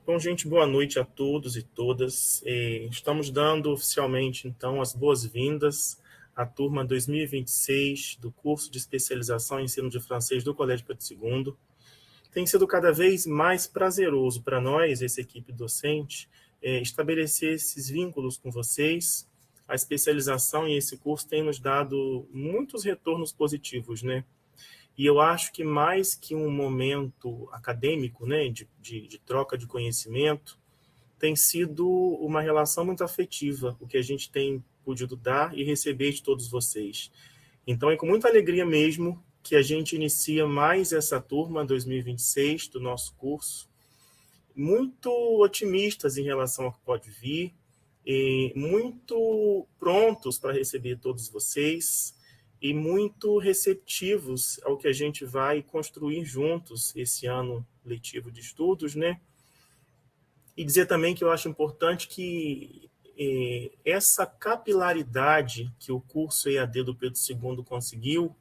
Bom, gente, boa noite a todos e todas. Estamos dando oficialmente, então, as boas-vindas à turma 2026 do curso de especialização em ensino de francês do Colégio Pedro II. Tem sido cada vez mais prazeroso para nós, essa equipe docente, estabelecer esses vínculos com vocês. A especialização em esse curso tem nos dado muitos retornos positivos, né? E eu acho que mais que um momento acadêmico, né, de troca de conhecimento, tem sido uma relação muito afetiva, o que a gente tem podido dar e receber de todos vocês. Então, é com muita alegria mesmo que a gente inicia mais essa turma 2026 do nosso curso, muito otimistas em relação ao que pode vir, e muito prontos para receber todos vocês e muito receptivos ao que a gente vai construir juntos esse ano letivo de estudos, né? E dizer também que eu acho importante que essa capilaridade que o curso EAD do Pedro II conseguiu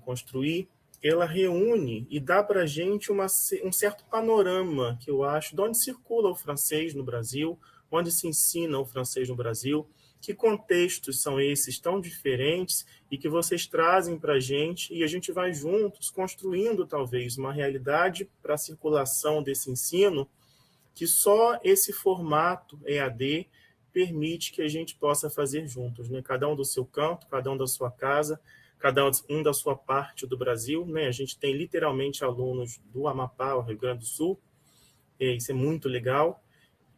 construir, ela reúne e dá para a gente um certo panorama, que eu acho, de onde circula o francês no Brasil, onde se ensina o francês no Brasil, que contextos são esses tão diferentes e que vocês trazem para a gente, e a gente vai juntos construindo, talvez, uma realidade para a circulação desse ensino, que só esse formato EAD permite que a gente possa fazer juntos, né? Cada um do seu canto, cada um da sua casa, cada um da sua parte do Brasil, né? A gente tem literalmente alunos do Amapá, ao Rio Grande do Sul, isso é muito legal,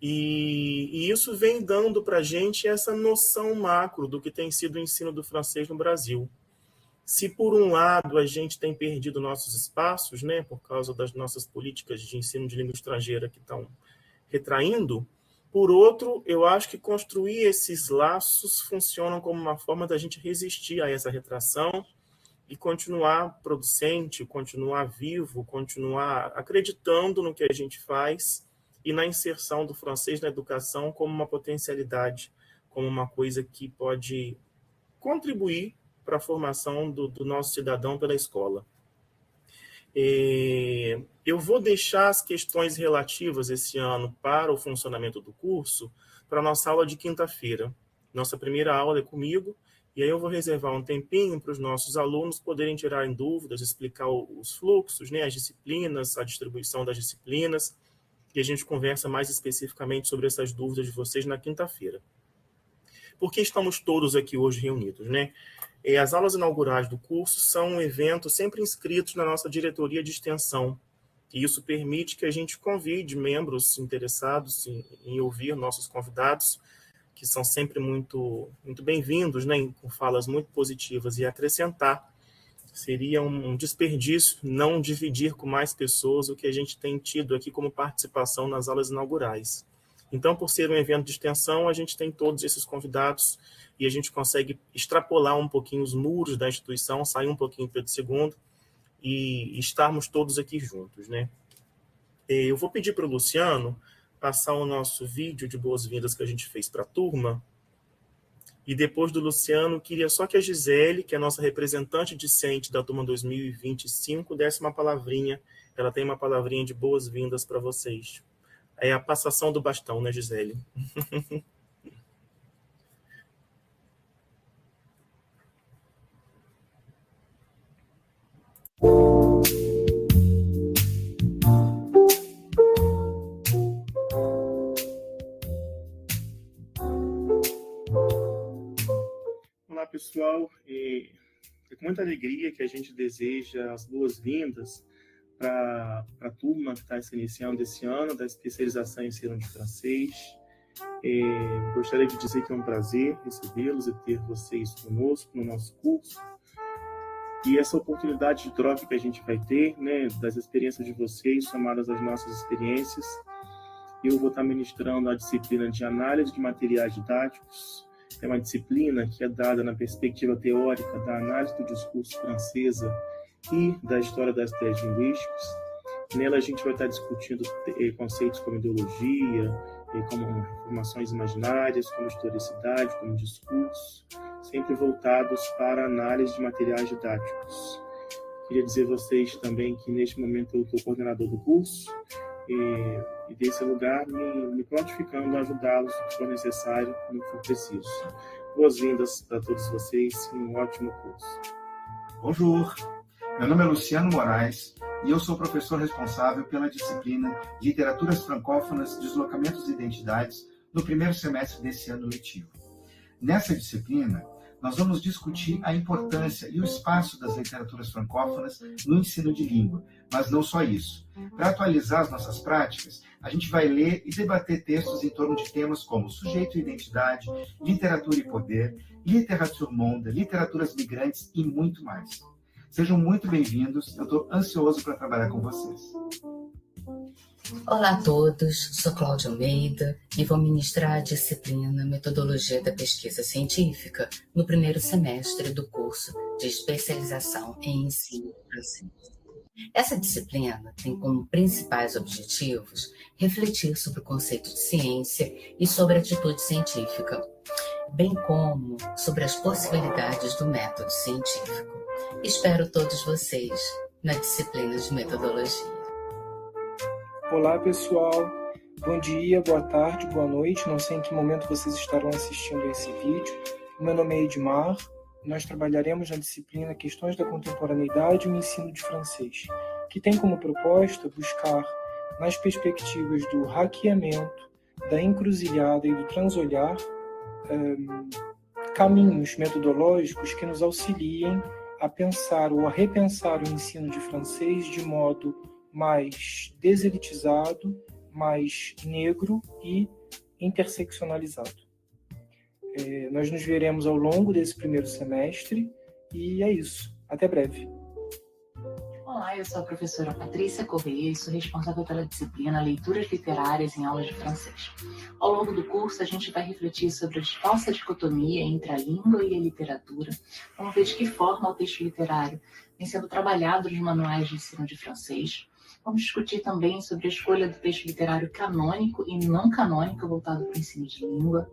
e isso vem dando para a gente essa noção macro do que tem sido o ensino do francês no Brasil. Se, por um lado, a gente tem perdido nossos espaços, né, por causa das nossas políticas de ensino de língua estrangeira que estão retraindo, por outro, eu acho que construir esses laços funcionam como uma forma da gente resistir a essa retração e continuar producente, continuar vivo, continuar acreditando no que a gente faz e na inserção do francês na educação como uma potencialidade, como uma coisa que pode contribuir para a formação do nosso cidadão pela escola. Eu vou deixar as questões relativas esse ano para o funcionamento do curso para a nossa aula de quinta-feira. Nossa primeira aula é comigo, e aí eu vou reservar um tempinho para os nossos alunos poderem tirar dúvidas, explicar os fluxos, né, as disciplinas, a distribuição das disciplinas, e a gente conversa mais especificamente sobre essas dúvidas de vocês na quinta-feira. Por que estamos todos aqui hoje reunidos, né? As aulas inaugurais do curso são um evento sempre inscritos na nossa diretoria de extensão, e isso permite que a gente convide membros interessados em ouvir nossos convidados, que são sempre muito bem-vindos, né, com falas muito positivas, e acrescentar. Seria um desperdício não dividir com mais pessoas o que a gente tem tido aqui como participação nas aulas inaugurais. Então, por ser um evento de extensão, a gente tem todos esses convidados e a gente consegue extrapolar um pouquinho os muros da instituição, sair um pouquinho do Pedro II e estarmos todos aqui juntos, né? Eu vou pedir para o Luciano passar o nosso vídeo de boas-vindas que a gente fez para a turma. E depois do Luciano, queria só que a Gisele, que é a nossa representante discente da turma 2025, desse uma palavrinha. Ela tem uma palavrinha de boas-vindas para vocês. É a passação do bastão, né, Gisele? Olá, pessoal. É com muita alegria que a gente deseja as boas-vindas para a turma que está se iniciando esse ano, da especialização em ensino de francês. Gostaria de dizer que é um prazer recebê-los e ter vocês conosco no nosso curso. E essa oportunidade de troca que a gente vai ter, né, das experiências de vocês, somadas às nossas experiências, eu vou estar ministrando a disciplina de análise de materiais didáticos. É uma disciplina que é dada na perspectiva teórica da análise do discurso francesa e da história das teses linguísticas. Nela a gente vai estar discutindo conceitos como ideologia, como formações imaginárias, como historicidade, como discurso, sempre voltados para a análise de materiais didáticos. Queria dizer a vocês também que neste momento eu sou coordenador do curso, e desse lugar me prontificando a ajudá-los se for necessário, no que for preciso. Boas-vindas para todos vocês e um ótimo curso. Bonjour, meu nome é Luciano Moraes e eu sou professor responsável pela disciplina Literaturas Francófonas, Deslocamentos e Identidades no primeiro semestre desse ano letivo. Nessa disciplina, nós vamos discutir a importância e o espaço das literaturas francófonas no ensino de língua, mas não só isso. Para atualizar as nossas práticas, a gente vai ler e debater textos em torno de temas como sujeito e identidade, literatura e poder, literature monde, literaturas migrantes e muito mais. Sejam muito bem-vindos, eu estou ansioso para trabalhar com vocês. Olá a todos, sou Cláudia Almeida e vou ministrar a disciplina Metodologia da Pesquisa Científica no primeiro semestre do curso de especialização em ensino francês. Essa disciplina tem como principais objetivos refletir sobre o conceito de ciência e sobre a atitude científica, bem como sobre as possibilidades do método científico. Espero todos vocês na disciplina de metodologia. Olá pessoal, bom dia, boa tarde, boa noite, não sei em que momento vocês estarão assistindo esse vídeo. Meu nome é Edmar, nós trabalharemos na disciplina Questões da Contemporaneidade e o Ensino de Francês, que tem como proposta buscar, nas perspectivas do hackeamento, da encruzilhada e do transolhar, caminhos metodológicos que nos auxiliem a pensar ou a repensar o ensino de francês de modo mais deselitizado, mais negro e interseccionalizado. Nós nos veremos ao longo desse primeiro semestre e é isso. Até breve. Olá, eu sou a professora Patrícia Correia e sou responsável pela disciplina Leituras Literárias em Aulas de Francês. Ao longo do curso, a gente vai refletir sobre a falsa dicotomia entre a língua e a literatura. Vamos ver de que forma o texto literário vem sendo trabalhado nos manuais de ensino de francês. Vamos discutir também sobre a escolha do texto literário canônico e não canônico voltado para o ensino de língua.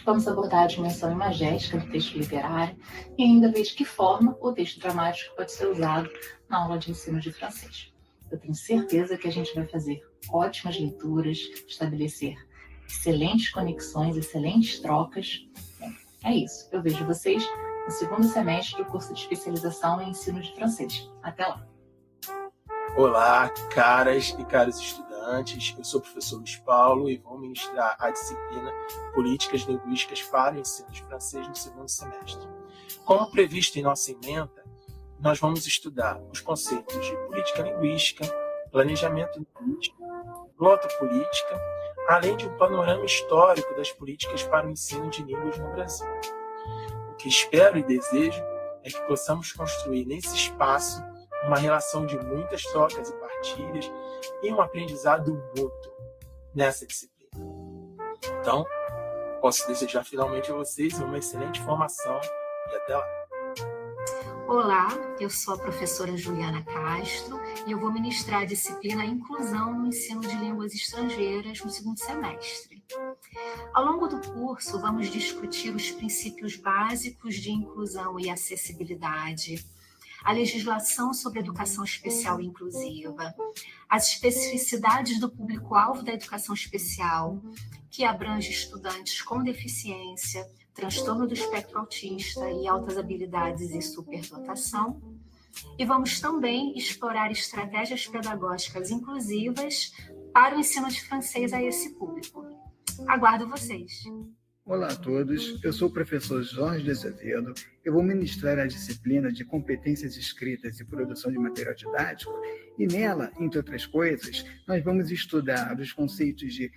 Vamos abordar a dimensão imagética do texto literário e ainda ver de que forma o texto dramático pode ser usado na aula de ensino de francês. Eu tenho certeza que a gente vai fazer ótimas leituras, estabelecer excelentes conexões, excelentes trocas. Bem, é isso. Eu vejo vocês no segundo semestre do curso de especialização em ensino de francês. Até lá! Olá, caras e caros estudantes, eu sou o professor Luiz Paulo e vou ministrar a disciplina Políticas Linguísticas para o Ensino de Francês no segundo semestre. Como previsto em nossa ementa, nós vamos estudar os conceitos de política linguística, planejamento linguístico, glotopolítica, além de um panorama histórico das políticas para o ensino de línguas no Brasil. O que espero e desejo é que possamos construir nesse espaço uma relação de muitas trocas e partilhas e um aprendizado mútuo nessa disciplina. Então, posso desejar finalmente a vocês uma excelente formação e até lá. Olá, eu sou a professora Juliana Castro e eu vou ministrar a disciplina Inclusão no Ensino de Línguas Estrangeiras no segundo semestre. Ao longo do curso, vamos discutir os princípios básicos de inclusão e acessibilidade, a legislação sobre educação especial e inclusiva, as especificidades do público-alvo da educação especial, que abrange estudantes com deficiência, transtorno do espectro autista e altas habilidades e superdotação. E vamos também explorar estratégias pedagógicas inclusivas para o ensino de francês a esse público. Aguardo vocês! Olá a todos, eu sou o professor Jorge de Azevedo. Eu vou ministrar a disciplina de competências escritas e produção de material didático e nela, entre outras coisas, nós vamos estudar os conceitos de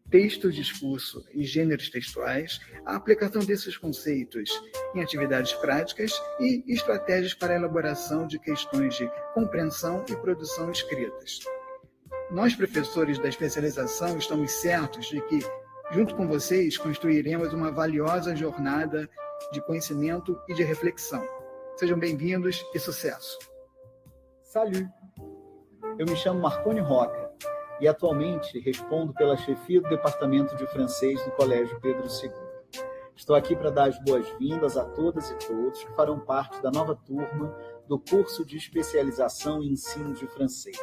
texto, discurso e gêneros textuais, a aplicação desses conceitos em atividades práticas e estratégias para a elaboração de questões de compreensão e produção escritas. Nós, professores da especialização, estamos certos de que junto com vocês, construiremos uma valiosa jornada de conhecimento e de reflexão. Sejam bem-vindos e sucesso! Salut! Eu me chamo Marconi Roca e atualmente respondo pela chefia do Departamento de Francês do Colégio Pedro II. Estou aqui para dar as boas-vindas a todas e todos que farão parte da nova turma do curso de especialização em ensino de francês.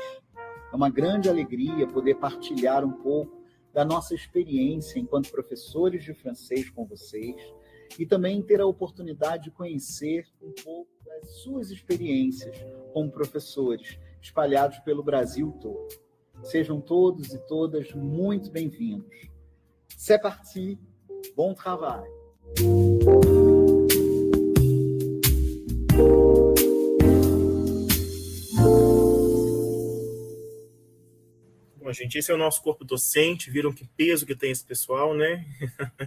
É uma grande alegria poder partilhar um pouco da nossa experiência enquanto professores de francês com vocês e também ter a oportunidade de conhecer um pouco das suas experiências como professores espalhados pelo Brasil todo. Sejam todos e todas muito bem-vindos. C'est parti, bon travail! Bom, gente, esse é o nosso corpo docente. Viram que peso que tem esse pessoal, né?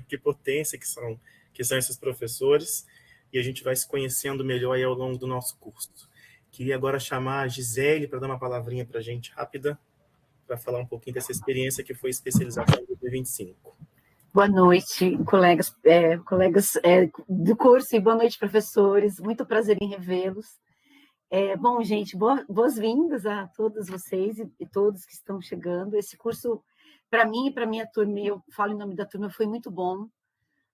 Que potência que são esses professores. E a gente vai se conhecendo melhor aí ao longo do nosso curso. Queria agora chamar a Gisele para dar uma palavrinha para a gente rápida, para falar um pouquinho dessa experiência que foi especialização em 2025. Boa noite, colegas do curso, e boa noite, professores. Muito prazer em revê-los. Bom, gente, boas-vindas a todos vocês e todos que estão chegando. Esse curso, para mim e para a minha turma, eu falo em nome da turma, foi muito bom.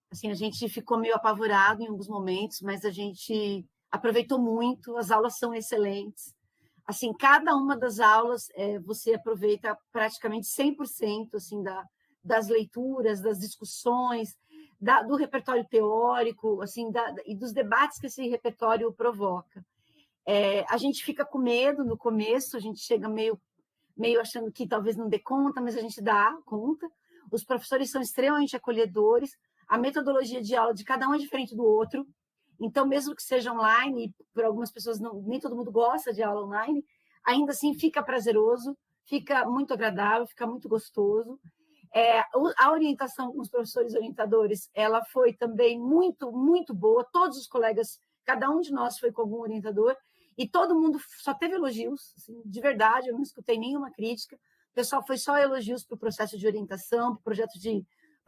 Assim, a gente ficou meio apavorado em alguns momentos, mas a gente aproveitou muito, as aulas são excelentes. Assim, cada uma das aulas você aproveita praticamente 100% assim, das leituras, das discussões, do repertório teórico, assim, e dos debates que esse repertório provoca. A gente fica com medo no começo, a gente chega meio achando que talvez não dê conta, mas a gente dá conta. Os professores são extremamente acolhedores, a metodologia de aula de cada um é diferente do outro, então, mesmo que seja online, por algumas pessoas nem todo mundo gosta de aula online, ainda assim fica prazeroso, fica muito agradável, fica muito gostoso. A orientação com os professores orientadores, ela foi também muito, muito boa, todos os colegas, cada um de nós foi com algum orientador, e todo mundo só teve elogios, assim, de verdade, eu não escutei nenhuma crítica. O pessoal foi só elogios para o processo de orientação, para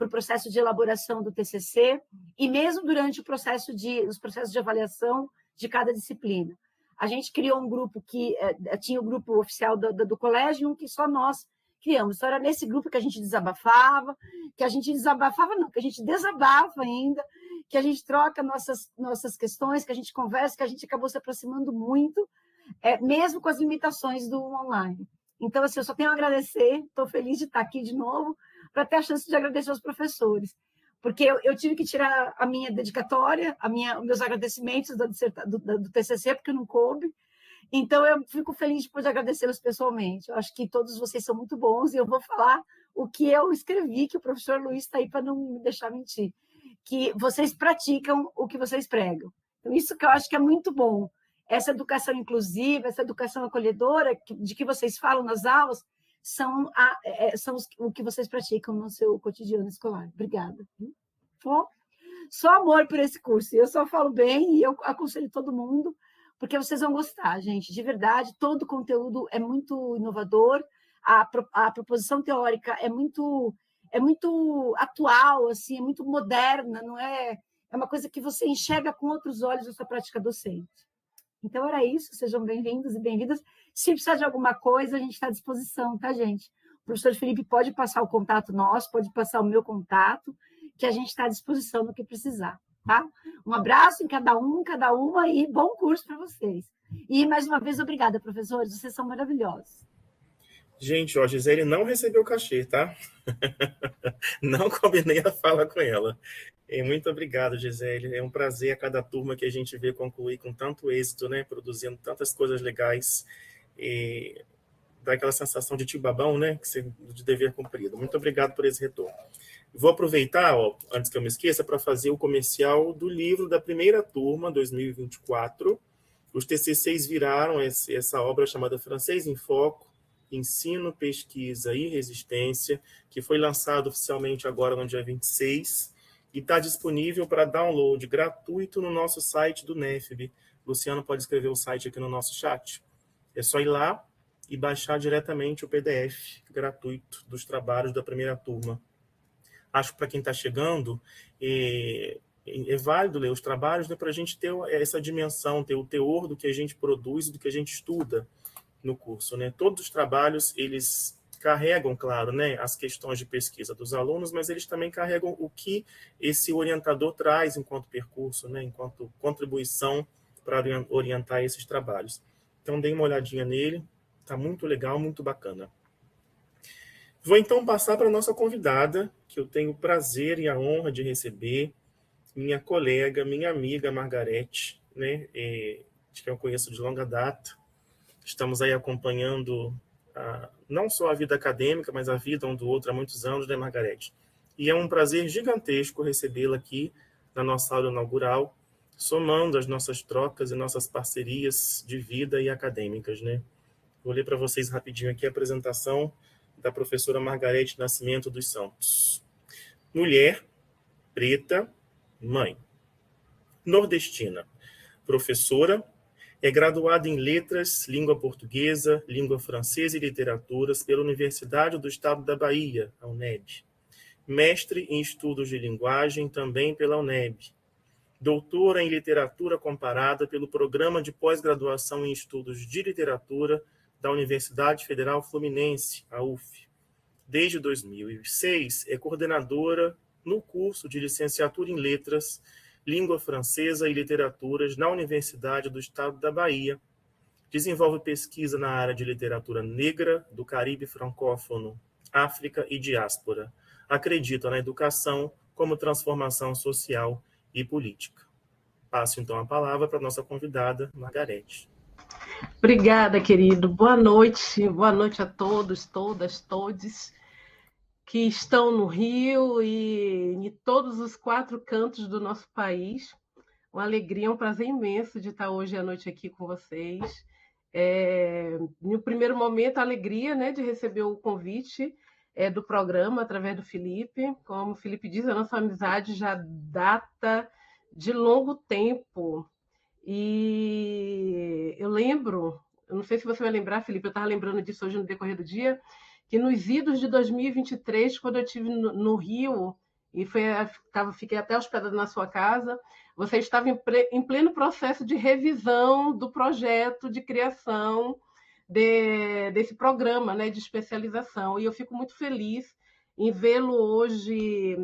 o processo de elaboração do TCC, e mesmo durante os processos de avaliação de cada disciplina. A gente criou um grupo que tinha o grupo oficial do colégio e um que só nós criamos. Então, era nesse grupo que a gente desabafa ainda, que a gente troca nossas questões, que a gente conversa, que a gente acabou se aproximando muito, mesmo com as limitações do online. Então, assim, eu só tenho a agradecer, estou feliz de estar aqui de novo, para ter a chance de agradecer aos professores, porque eu tive que tirar a minha dedicatória, meus agradecimentos do TCC, porque não coube. Então, eu fico feliz de poder agradecê-los pessoalmente. Eu acho que todos vocês são muito bons e eu vou falar o que eu escrevi, que o professor Luiz está aí para não me deixar mentir, que vocês praticam o que vocês pregam. Então, isso que eu acho que é muito bom. Essa educação inclusiva, essa educação acolhedora de que vocês falam nas aulas, são o que vocês praticam no seu cotidiano escolar. Obrigada. Só amor por esse curso. Eu só falo bem e eu aconselho todo mundo, porque vocês vão gostar, gente. De verdade, todo o conteúdo é muito inovador, a proposição teórica é muito atual, assim, é muito moderna, não é uma coisa que você enxerga com outros olhos na sua prática docente. Então, era isso. Sejam bem-vindos e bem-vindas. Se precisar de alguma coisa, a gente está à disposição, tá, gente? O professor Felipe pode passar o contato nosso, pode passar o meu contato, que a gente está à disposição no que precisar, tá? Um abraço em cada uma, e bom curso para vocês. E, mais uma vez, obrigada, professores. Vocês são maravilhosos. Gente, a Gisele não recebeu cachê, tá? Não combinei a fala com ela. Muito obrigado, Gisele. É um prazer a cada turma que a gente vê concluir com tanto êxito, né? Produzindo tantas coisas legais. E dá aquela sensação de tio babão, né? De dever cumprido. Muito obrigado por esse retorno. Vou aproveitar, antes que eu me esqueça, para fazer o comercial do livro da primeira turma, 2024. Os TCCs viraram essa obra chamada Francês em Foco, Ensino, Pesquisa e Resistência, que foi lançado oficialmente agora no dia 26, e está disponível para download gratuito no nosso site do NEFB. Luciano pode escrever o site aqui no nosso chat. É só ir lá e baixar diretamente o PDF gratuito dos trabalhos da primeira turma. Acho que para quem está chegando, é válido ler os trabalhos, né, para a gente ter essa dimensão, ter o teor do que a gente produz e do que a gente estuda no curso, né? Todos os trabalhos, eles carregam, claro, né, as questões de pesquisa dos alunos, mas eles também carregam o que esse orientador traz enquanto percurso, né, enquanto contribuição para orientar esses trabalhos. Então, deem uma olhadinha nele, Está muito legal, muito bacana. Vou então passar para a nossa convidada, que eu tenho o prazer e a honra de receber, minha colega, minha amiga Margarete, né, que eu conheço de longa data. Estamos aí acompanhando não só a vida acadêmica, mas a vida um do outro há muitos anos, né, Margarete? E é um prazer gigantesco recebê-la aqui na nossa aula inaugural, somando as nossas trocas e nossas parcerias de vida e acadêmicas, né? Vou ler para vocês rapidinho aqui a apresentação da professora Margarete Nascimento dos Santos. Mulher, preta, mãe. Nordestina. Professora, é graduada em Letras, Língua Portuguesa, Língua Francesa e Literaturas pela Universidade do Estado da Bahia, a UNEB. Mestre em Estudos de Linguagem, também pela UNEB. Doutora em Literatura Comparada pelo Programa de Pós-Graduação em Estudos de Literatura da Universidade Federal Fluminense, a UF. Desde 2006, é coordenadora no curso de Licenciatura em Letras, Língua Francesa e Literaturas na Universidade do Estado da Bahia. Desenvolve pesquisa na área de literatura negra, do Caribe francófono, África e diáspora. Acredita na educação como transformação social e política. Passo então a palavra para a nossa convidada, Margarete. Obrigada, querido. Boa noite a todos, todas, todes que estão no Rio e em todos os 4 cantos do nosso país. Uma alegria, um prazer imenso de estar hoje à noite aqui com vocês. No primeiro momento, a alegria, né, de receber o convite do programa através do Felipe. Como o Felipe diz, a nossa amizade já data de longo tempo. E eu lembro, eu não sei se você vai lembrar, Felipe, eu estava lembrando disso hoje no decorrer do dia, que nos idos de 2023, quando eu estive no Rio, e fiquei até hospedada na sua casa, você estava em pleno processo de revisão do projeto de criação desse programa, né, de especialização. E eu fico muito feliz em vê-lo hoje,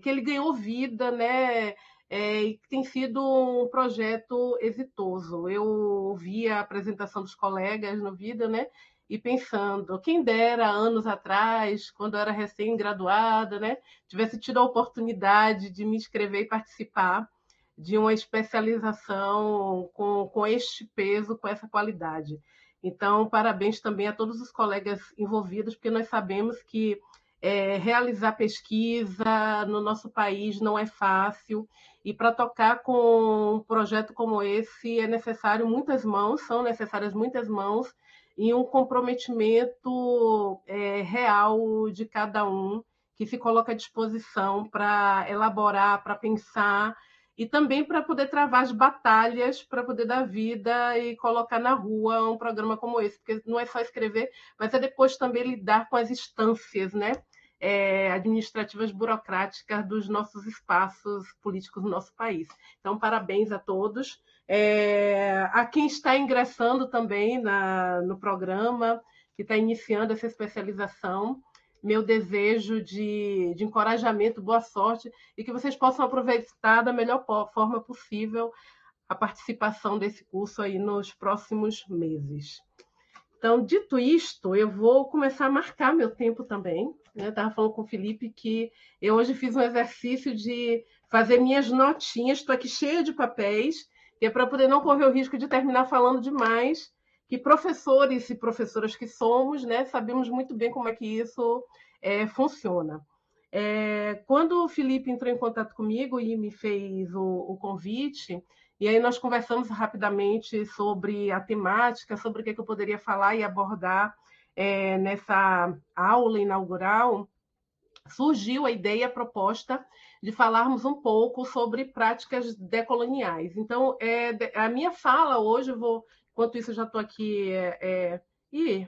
que ele ganhou vida, né, e que tem sido um projeto exitoso. Eu ouvi a apresentação dos colegas no Vida, né, e pensando, quem dera anos atrás, quando eu era recém-graduada, né, tivesse tido a oportunidade de me inscrever e participar de uma especialização com este peso, com essa qualidade. Então, parabéns também a todos os colegas envolvidos, porque nós sabemos que realizar pesquisa no nosso país não é fácil, e para tocar com um projeto como esse é necessário muitas mãos, são necessárias muitas mãos, e um comprometimento real de cada um, que se coloca à disposição para elaborar, para pensar, e também para poder travar as batalhas, para poder dar vida e colocar na rua um programa como esse, porque não é só escrever, mas é depois também lidar com as instâncias, né, administrativas, burocráticas dos nossos espaços políticos no nosso país. Então, parabéns a todos. A quem está ingressando também no programa, que está iniciando essa especialização, meu desejo de encorajamento, boa sorte, e que vocês possam aproveitar da melhor forma possível a participação desse curso aí nos próximos meses. Então, dito isto, eu vou começar a marcar meu tempo também. Eu estava falando com o Felipe que eu hoje fiz um exercício de fazer minhas notinhas, estou aqui cheia de papéis, que é para poder não correr o risco de terminar falando demais, que professores e professoras que somos, né, sabemos muito bem como é que isso funciona. Quando o Felipe entrou em contato comigo e me fez o convite, e aí nós conversamos rapidamente sobre a temática, sobre o que eu poderia falar e abordar nessa aula inaugural, surgiu a ideia, a proposta de falarmos um pouco sobre práticas decoloniais. Então, a minha fala hoje, enquanto isso eu já estou aqui e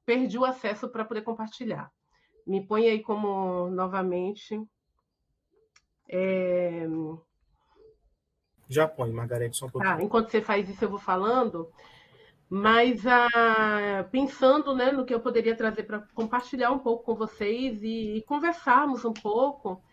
perdi o acesso para poder compartilhar. Me põe aí como novamente. Já põe, Margarete, só um pouquinho. Enquanto você faz isso, eu vou falando. Mas pensando, né, no que eu poderia trazer para compartilhar um pouco com vocês e conversarmos um pouco,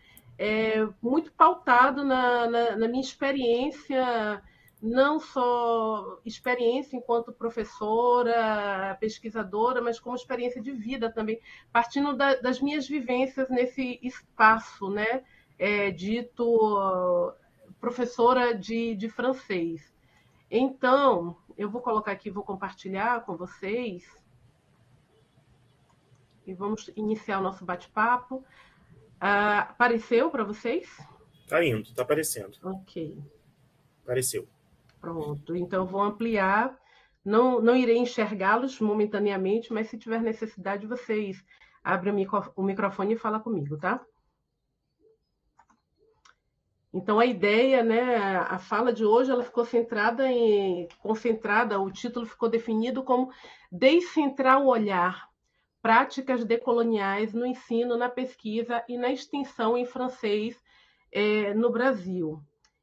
muito pautado na minha experiência não só experiência enquanto professora, pesquisadora, mas como experiência de vida também, partindo das minhas vivências nesse espaço, né, dito professora de francês. Então, eu vou colocar aqui, vou compartilhar com vocês, e vamos iniciar o nosso bate-papo. Apareceu para vocês? Está indo, está aparecendo. Ok. Apareceu. Pronto, então eu vou ampliar. Não irei enxergá-los momentaneamente, mas se tiver necessidade, vocês abrem o microfone e falam comigo, tá? Então, a ideia, né, a fala de hoje, ela ficou concentrada, o título ficou definido como Descentrar o Olhar, Práticas Decoloniais no Ensino, na Pesquisa e na Extensão em Francês no Brasil.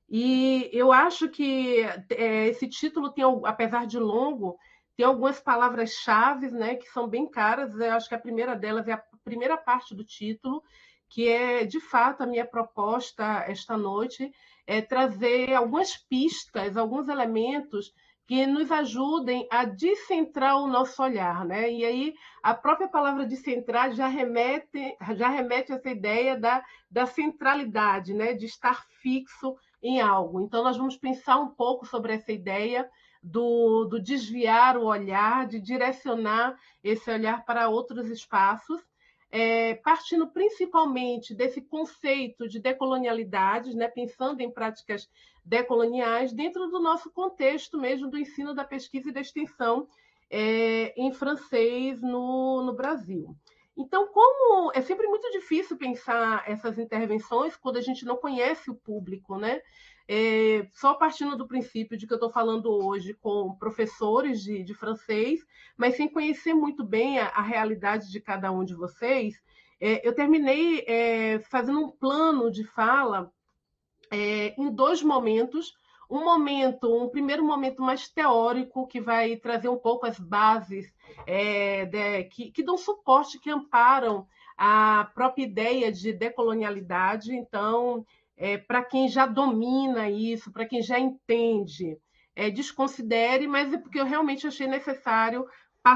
E eu acho que esse título tem, apesar de longo, tem algumas palavras-chave, né, que são bem caras. Eu acho que a primeira delas é a primeira parte do título, que é, de fato, a minha proposta esta noite, é trazer algumas pistas, alguns elementos que nos ajudem a descentrar o nosso olhar, né? E aí a própria palavra descentrar já remete a essa ideia da centralidade, né? De estar fixo em algo. Então, nós vamos pensar um pouco sobre essa ideia do desviar o olhar, de direcionar esse olhar para outros espaços, partindo principalmente desse conceito de decolonialidade, né, pensando em práticas decoloniais dentro do nosso contexto mesmo do ensino, da pesquisa e da extensão em francês no Brasil. Então, como é sempre muito difícil pensar essas intervenções quando a gente não conhece o público, né? Só partindo do princípio de que eu estou falando hoje com professores de francês, mas sem conhecer muito bem a realidade de cada um de vocês, eu terminei fazendo um plano de fala em dois momentos. Um primeiro momento mais teórico, que vai trazer um pouco as bases que dão suporte, que amparam a própria ideia de decolonialidade. Então, para quem já domina isso, para quem já entende, desconsidere, mas é porque eu realmente achei necessário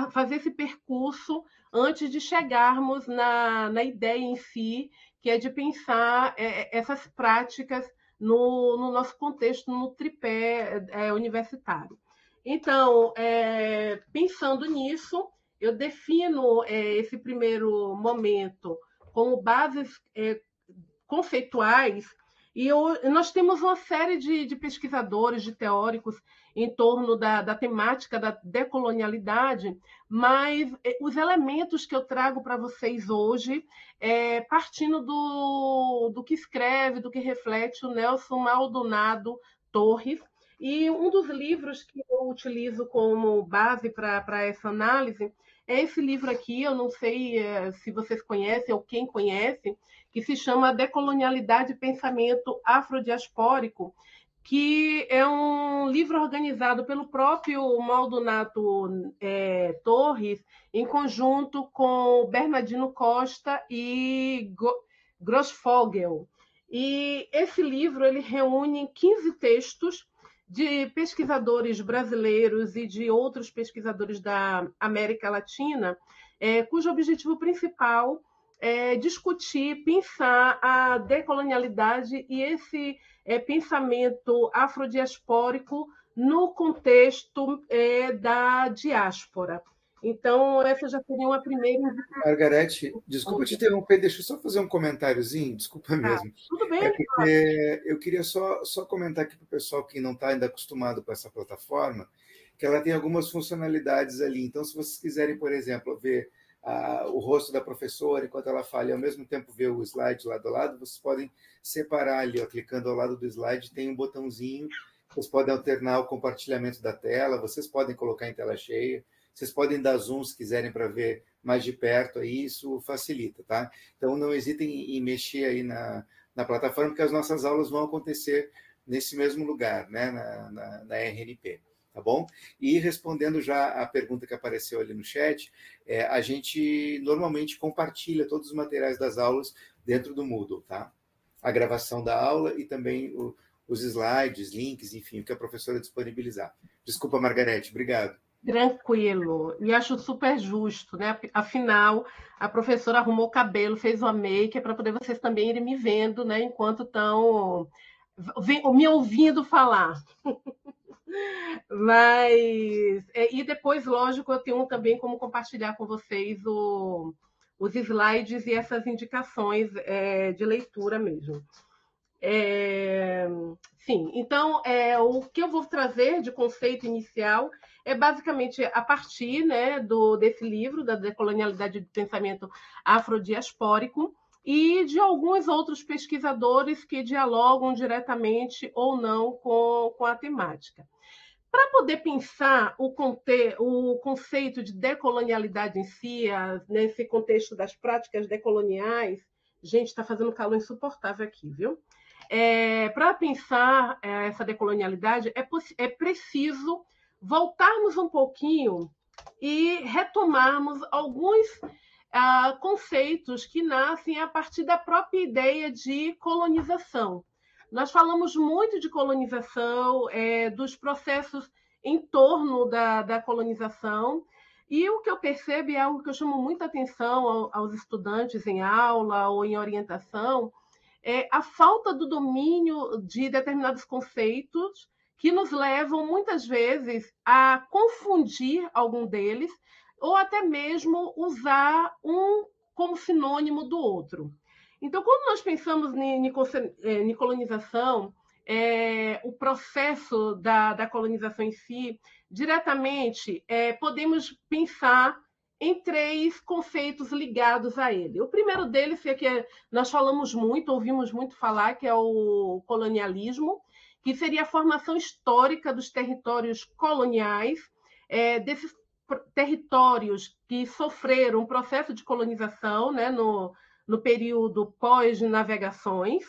fazer esse percurso antes de chegarmos na ideia em si, que é de pensar essas práticas no nosso contexto, no tripé universitário. Então, pensando nisso, eu defino esse primeiro momento como bases conceituais, e nós temos uma série de pesquisadores, de teóricos em torno da temática da decolonialidade, mas os elementos que eu trago para vocês hoje, partindo do que escreve, do que reflete o Nelson Maldonado Torres, e um dos livros que eu utilizo como base para essa análise é esse livro aqui. Eu não sei se vocês conhecem ou quem conhece, que se chama Decolonialidade e Pensamento Afrodiaspórico, que é um livro organizado pelo próprio Maldonado Torres, em conjunto com Bernardino Costa e Grossfogel. E esse livro ele reúne 15 textos de pesquisadores brasileiros e de outros pesquisadores da América Latina, cujo objetivo principal é discutir, pensar a decolonialidade e esse pensamento afrodiaspórico no contexto da diáspora. Então, essa já seria uma primeira... Margarete, desculpa te interromper, deixa eu só fazer um comentáriozinho, desculpa mesmo. Tudo bem. Porque eu queria só comentar aqui para o pessoal que não está ainda acostumado com essa plataforma, que ela tem algumas funcionalidades ali. Então, se vocês quiserem, por exemplo, ver o rosto da professora enquanto ela fala e ao mesmo tempo ver o slide lado a lado, vocês podem separar ali, ó, clicando ao lado do slide, tem um botãozinho, vocês podem alternar o compartilhamento da tela, vocês podem colocar em tela cheia, vocês podem dar zoom se quiserem para ver mais de perto, aí isso facilita, tá? Então, não hesitem em mexer aí na plataforma, porque as nossas aulas vão acontecer nesse mesmo lugar, né, na RNP. Tá bom? E respondendo já a pergunta que apareceu ali no chat, a gente normalmente compartilha todos os materiais das aulas dentro do Moodle, tá? A gravação da aula e também os slides, links, enfim, o que a professora disponibilizar. Desculpa, Margarete, obrigado. Tranquilo, e acho super justo, né? Afinal, a professora arrumou o cabelo, fez uma make para poder vocês também irem me vendo, né? Enquanto estão me ouvindo falar. Mas e depois, lógico, eu tenho também como compartilhar com vocês os slides e essas indicações de leitura mesmo. Sim, então o que eu vou trazer de conceito inicial é basicamente a partir, né, desse livro, da decolonialidade do pensamento afrodiaspórico, e de alguns outros pesquisadores que dialogam diretamente ou não com a temática. Para poder pensar o conceito de decolonialidade em si, nesse contexto das práticas decoloniais, gente, está fazendo calor insuportável aqui, viu? Para pensar essa decolonialidade, é preciso voltarmos um pouquinho e retomarmos alguns conceitos que nascem a partir da própria ideia de colonização. Nós falamos muito de colonização, dos processos em torno da colonização, e o que eu percebo é algo que eu chamo muita atenção aos estudantes em aula ou em orientação, é a falta do domínio de determinados conceitos que nos levam, muitas vezes, a confundir algum deles ou até mesmo usar um como sinônimo do outro. Então, quando nós pensamos em colonização, o processo da colonização em si, diretamente, podemos pensar em 3 conceitos ligados a ele. O primeiro deles é que nós falamos muito, ouvimos muito falar, que é o colonialismo, que seria a formação histórica dos territórios coloniais, desses territórios que sofreram um processo de colonização, né, no período pós-navegações.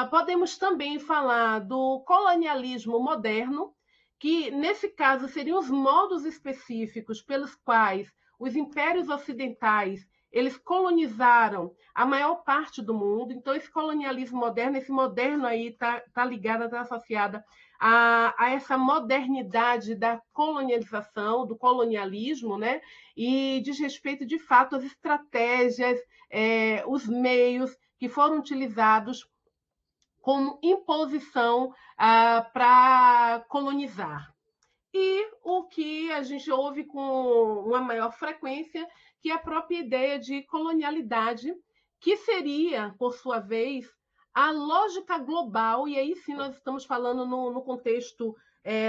Podemos também falar do colonialismo moderno, que, nesse caso, seriam os modos específicos pelos quais os impérios ocidentais eles colonizaram a maior parte do mundo. Então, esse colonialismo moderno, esse moderno aí está ligado, está associado a essa modernidade da colonialização, do colonialismo, né? E diz respeito, de fato, às estratégias, os meios que foram utilizados como imposição para colonizar. E o que a gente ouve com uma maior frequência, que é a própria ideia de colonialidade, que seria, por sua vez, a lógica global, e aí sim nós estamos falando no contexto,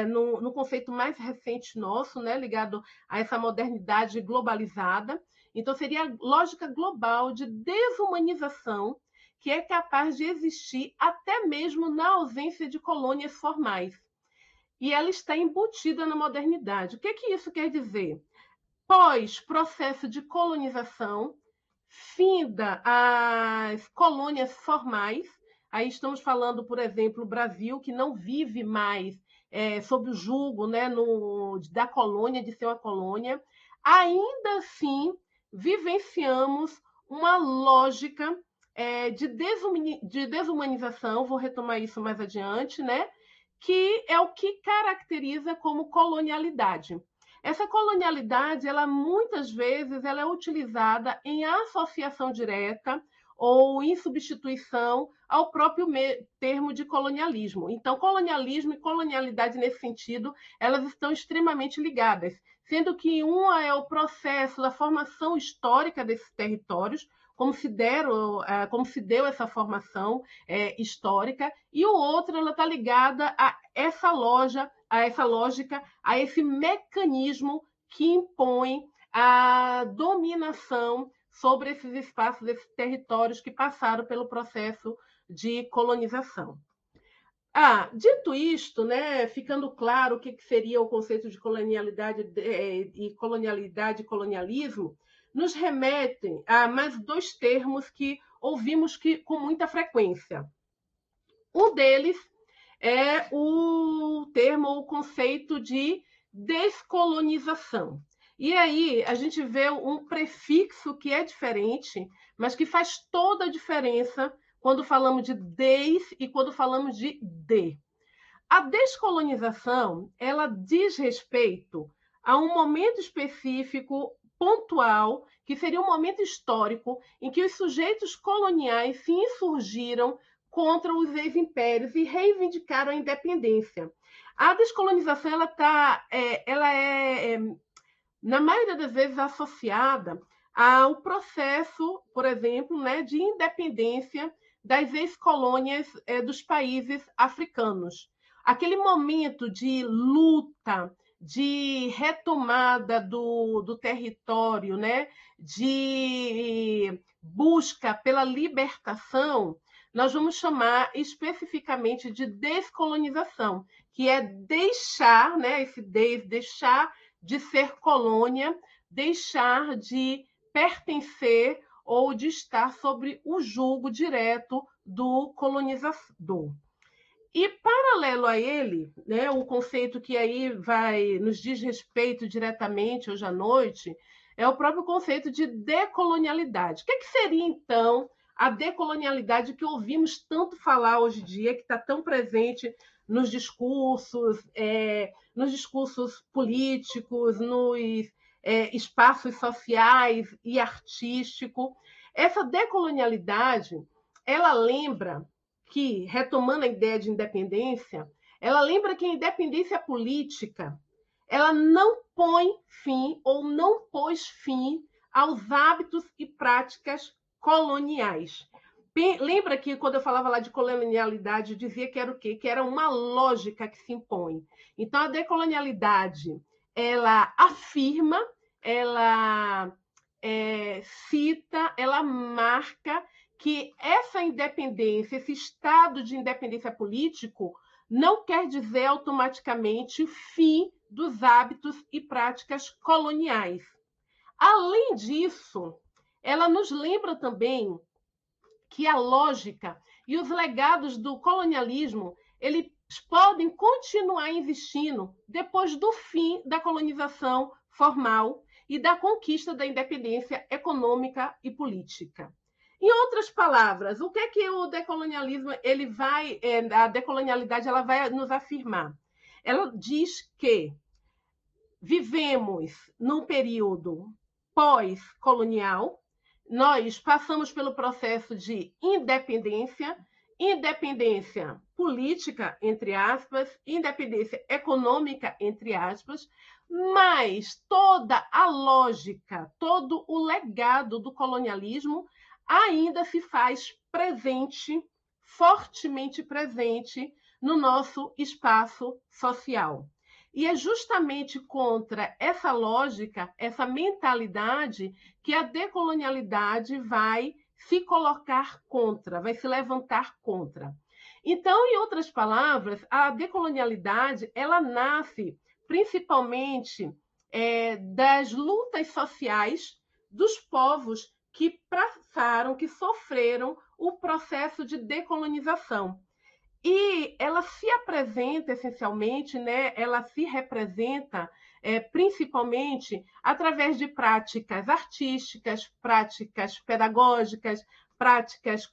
no conceito mais recente nosso, né, ligado a essa modernidade globalizada. Então, seria a lógica global de desumanização, que é capaz de existir até mesmo na ausência de colônias formais. E ela está embutida na modernidade. O que isso quer dizer? Pós-processo de colonização, finda as colônias formais. Aí estamos falando, por exemplo, o Brasil, que não vive mais sob o jugo, né, da colônia, de ser uma colônia. Ainda assim, vivenciamos uma lógica de desumanização, vou retomar isso mais adiante, né? Que é o que caracteriza como colonialidade. Essa colonialidade, ela muitas vezes ela é utilizada em associação direta ou em substituição ao próprio termo de colonialismo. Então, colonialismo e colonialidade, nesse sentido, elas estão extremamente ligadas, sendo que uma é o processo da formação histórica desses territórios, como se deu essa formação histórica, e o outro ela está ligada a essa lógica, a esse mecanismo que impõe a dominação sobre esses espaços, esses territórios que passaram pelo processo de colonização. Dito isto, né, ficando claro o que seria o conceito de colonialidade e colonialismo, nos remetem a mais 2 termos que ouvimos com muita frequência. Um deles é o conceito de descolonização. E aí a gente vê um prefixo que é diferente, mas que faz toda a diferença quando falamos de des e quando falamos de de. A descolonização, ela diz respeito a um momento específico, pontual, que seria um momento histórico em que os sujeitos coloniais se insurgiram contra os ex-impérios e reivindicaram a independência. A descolonização ela é, na maioria das vezes, associada ao processo, por exemplo, né, de independência das ex-colônias dos países africanos. Aquele momento de luta, de retomada do território, né, de busca pela libertação, nós vamos chamar especificamente de descolonização, que é deixar, né, deixar de ser colônia, deixar de pertencer ou de estar sobre o jugo direto do colonizador. E, paralelo a ele, né, o conceito que aí nos diz respeito diretamente hoje à noite, é o próprio conceito de decolonialidade. O que seria, então, a decolonialidade que ouvimos tanto falar hoje em dia, que está tão presente nos discursos políticos, nos espaços sociais e artísticos? Essa decolonialidade, ela lembra que, retomando a ideia de independência, ela lembra que a independência política ela não põe fim ou não pôs fim aos hábitos e práticas coloniais. Lembra que, quando eu falava lá de colonialidade, eu dizia que era o quê? Que era uma lógica que se impõe. Então, a decolonialidade, ela afirma, ela cita, ela marca que essa independência, esse estado de independência político, não quer dizer automaticamente o fim dos hábitos e práticas coloniais. Além disso, ela nos lembra também que a lógica e os legados do colonialismo eles podem continuar existindo depois do fim da colonização formal e da conquista da independência econômica e política. Em outras palavras, o que é que o decolonialismo a decolonialidade ela vai nos afirmar? Ela diz que vivemos num período pós-colonial, nós passamos pelo processo de independência política, entre aspas, independência econômica, entre aspas, mas toda a lógica, todo o legado do colonialismo ainda se faz presente, fortemente presente, no nosso espaço social. E é justamente contra essa lógica, essa mentalidade, que a decolonialidade vai se colocar contra, vai se levantar contra. Então, em outras palavras, a decolonialidade ela nasce principalmente das lutas sociais dos povos que passaram, que sofreram o processo de decolonização. E ela se apresenta essencialmente, né, ela se representa principalmente através de práticas artísticas, práticas pedagógicas, práticas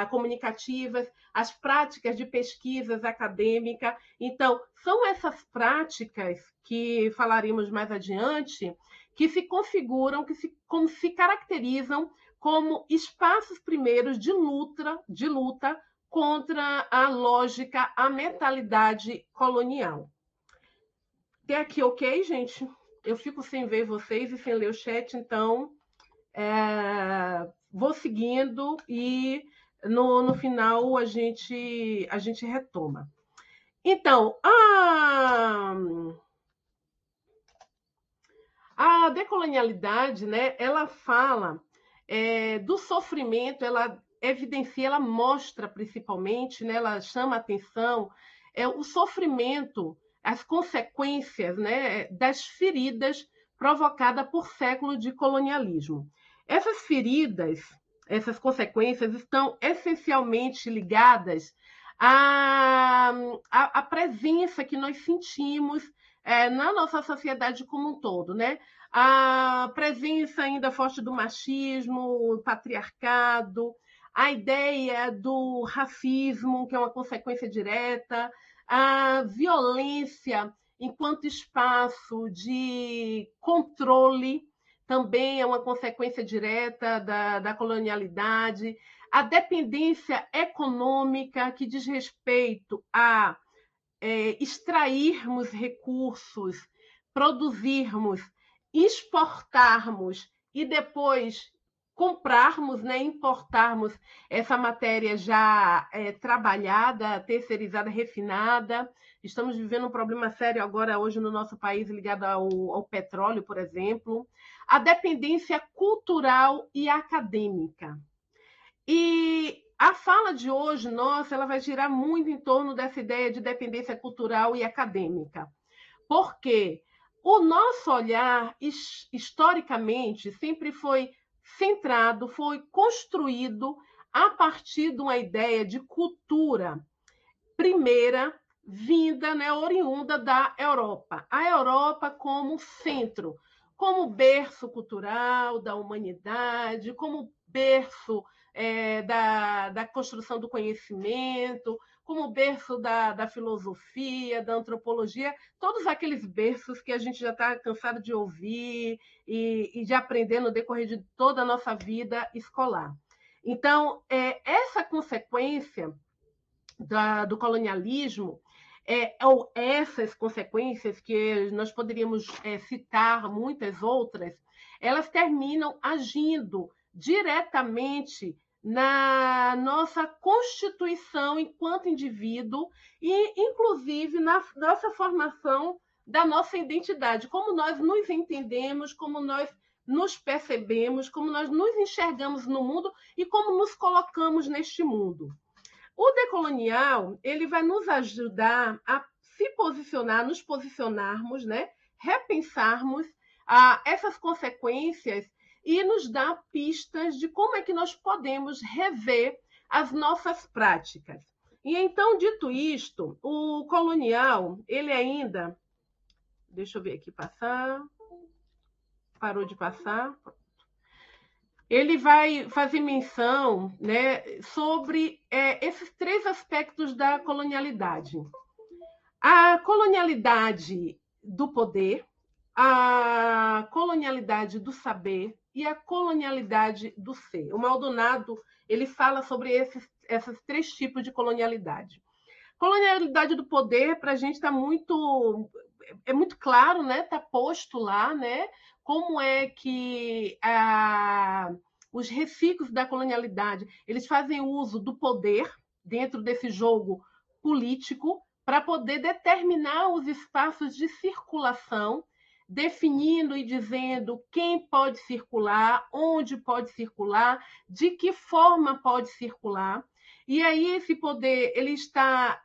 comunicativas, as práticas de pesquisas acadêmicas. Então, são essas práticas que falaremos mais adiante, que se configuram, como se caracterizam como espaços primeiros de luta contra a lógica, a mentalidade colonial. Até aqui, ok, gente? Eu fico sem ver vocês e sem ler o chat, então vou seguindo e no final a gente retoma. Então, a decolonialidade, né, ela fala do sofrimento, ela evidencia, ela mostra principalmente, né, ela chama a atenção, o sofrimento, as consequências, né, das feridas provocadas por séculos de colonialismo. Essas feridas, essas consequências estão essencialmente ligadas à presença que nós sentimos na nossa sociedade como um todo, né? A presença ainda forte do machismo, patriarcado, a ideia do racismo, que é uma consequência direta, a violência enquanto espaço de controle, também é uma consequência direta da colonialidade, a dependência econômica, que diz respeito a extrairmos recursos, produzirmos, exportarmos e depois comprarmos, né, importarmos essa matéria já trabalhada, terceirizada, refinada. Estamos vivendo um problema sério agora, hoje, no nosso país, ligado ao petróleo, por exemplo. A dependência cultural e acadêmica. E a fala de hoje, nossa, ela vai girar muito em torno dessa ideia de dependência cultural e acadêmica. Porque o nosso olhar, historicamente, sempre foi centrado, foi construído a partir de uma ideia de cultura primeira vinda, né, oriunda da Europa. A Europa como centro, como berço cultural da humanidade, como berço da construção do conhecimento, como berço da filosofia, da antropologia, todos aqueles berços que a gente já está cansado de ouvir e de aprender no decorrer de toda a nossa vida escolar. Então, essa consequência do colonialismo, ou essas consequências, que nós poderíamos citar muitas outras, elas terminam agindo diretamente na nossa constituição enquanto indivíduo e, inclusive, na nossa formação da nossa identidade, como nós nos entendemos, como nós nos percebemos, como nós nos enxergamos no mundo e como nos colocamos neste mundo. O decolonial, ele vai nos ajudar a se posicionar, nos posicionarmos, né? Repensarmos essas consequências e nos dar pistas de como é que nós podemos rever as nossas práticas. E então, dito isto, o colonial, ele ainda... Deixa eu ver aqui passar. Parou de passar. Ele vai fazer menção, né, sobre esses três aspectos da colonialidade. A colonialidade do poder, a colonialidade do saber e a colonialidade do ser. O Maldonado, ele fala sobre esses três tipos de colonialidade. Colonialidade do poder, para a gente está muito claro, né? Está posto lá, né? Como é que os reciclos da colonialidade, eles fazem uso do poder dentro desse jogo político para poder determinar os espaços de circulação, definindo e dizendo quem pode circular, onde pode circular, de que forma pode circular. E aí esse poder, ele está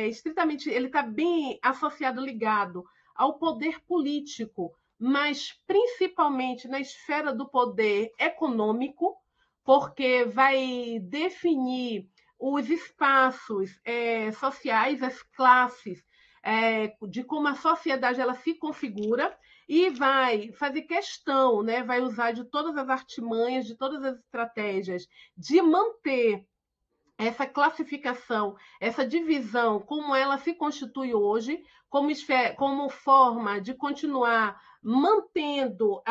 estritamente, ele está bem associado, ligado ao poder político, mas principalmente na esfera do poder econômico, porque vai definir os espaços sociais, as classes, de como a sociedade ela se configura, e vai fazer questão, né, vai usar de todas as artimanhas, de todas as estratégias, de manter essa classificação, essa divisão, como ela se constitui hoje, como forma de continuar mantendo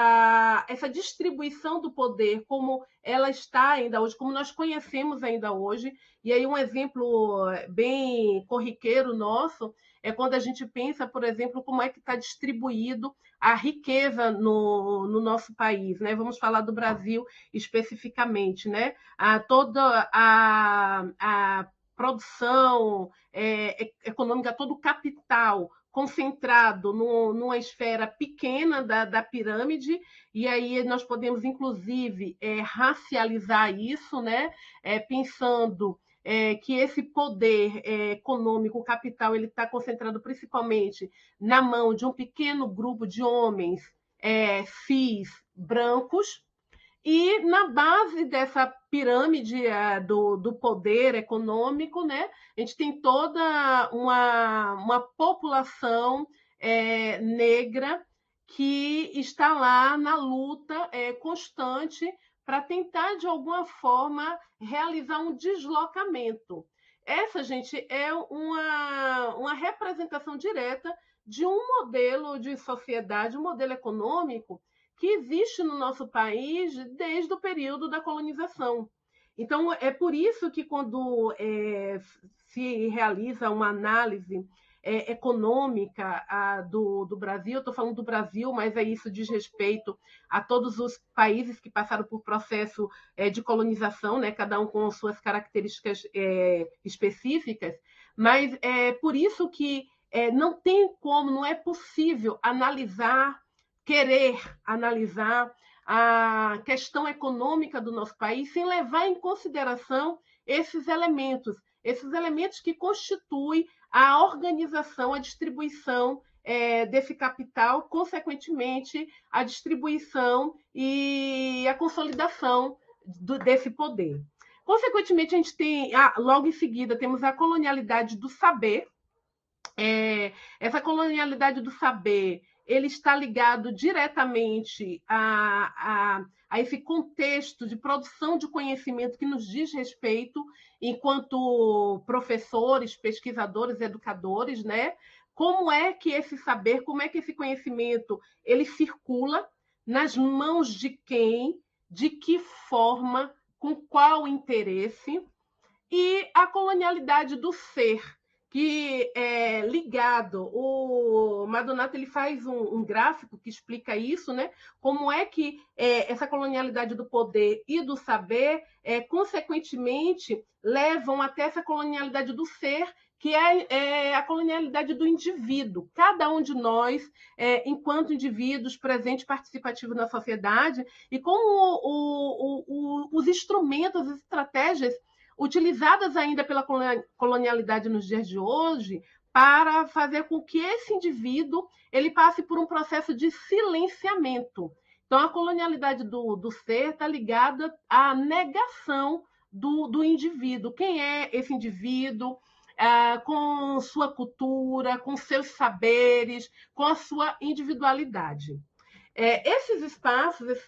essa distribuição do poder como ela está ainda hoje, como nós conhecemos ainda hoje. E aí um exemplo bem corriqueiro nosso é quando a gente pensa, por exemplo, como é que está distribuído a riqueza no nosso país, né? Vamos falar do Brasil especificamente, né? Toda a produção econômica, todo o capital concentrado numa esfera pequena da pirâmide, e aí nós podemos, inclusive, racializar isso, né? Pensando que esse poder econômico, o capital, ele está concentrado principalmente na mão de um pequeno grupo de homens cis, brancos, e na base dessa pirâmide do poder econômico, né, a gente tem toda uma população negra que está lá na luta constante para tentar, de alguma forma, realizar um deslocamento. Essa, gente, é uma representação direta de um modelo de sociedade, um modelo econômico que existe no nosso país desde o período da colonização. Então, é por isso que quando se realiza uma análise econômica do Brasil, eu estou falando do Brasil, mas isso diz respeito a todos os países que passaram por processo de colonização, né, cada um com suas características específicas, mas é por isso que não tem como, não é possível querer analisar a questão econômica do nosso país sem levar em consideração esses elementos que constituem a organização, a distribuição desse capital, consequentemente, a distribuição e a consolidação desse poder. Consequentemente, a gente tem, logo em seguida, temos a colonialidade do saber. Essa colonialidade do saber, ele está ligado diretamente a esse contexto de produção de conhecimento que nos diz respeito enquanto professores, pesquisadores, educadores, né? Como é que esse saber, como é que esse conhecimento, ele circula nas mãos de quem, de que forma, com qual interesse, e a colonialidade do ser, que é ligado, o Maldonado ele faz um gráfico que explica isso, né? Como é que essa colonialidade do poder e do saber, consequentemente, levam até essa colonialidade do ser, que é a colonialidade do indivíduo. Cada um de nós, enquanto indivíduos presentes, participativos na sociedade, e como os instrumentos, as estratégias utilizadas ainda pela colonialidade nos dias de hoje para fazer com que esse indivíduo ele passe por um processo de silenciamento. Então, a colonialidade do ser está ligada à negação do indivíduo. Quem é esse indivíduo? Com sua cultura, com seus saberes, com a sua individualidade. Esses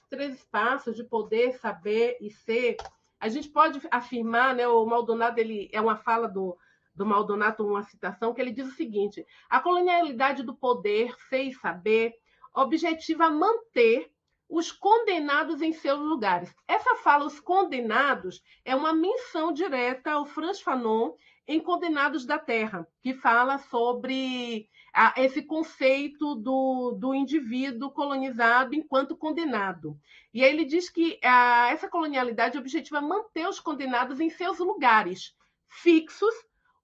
três espaços de poder, saber e ser, a gente pode afirmar, né, o Maldonado, ele é uma fala do Maldonado, uma citação, que ele diz o seguinte: a colonialidade do poder, ser e saber, objetiva manter os condenados em seus lugares. Essa fala, os condenados, é uma menção direta ao Frantz Fanon em Condenados da Terra, que fala sobre esse conceito do indivíduo colonizado enquanto condenado. E aí ele diz que essa colonialidade objetiva manter os condenados em seus lugares fixos,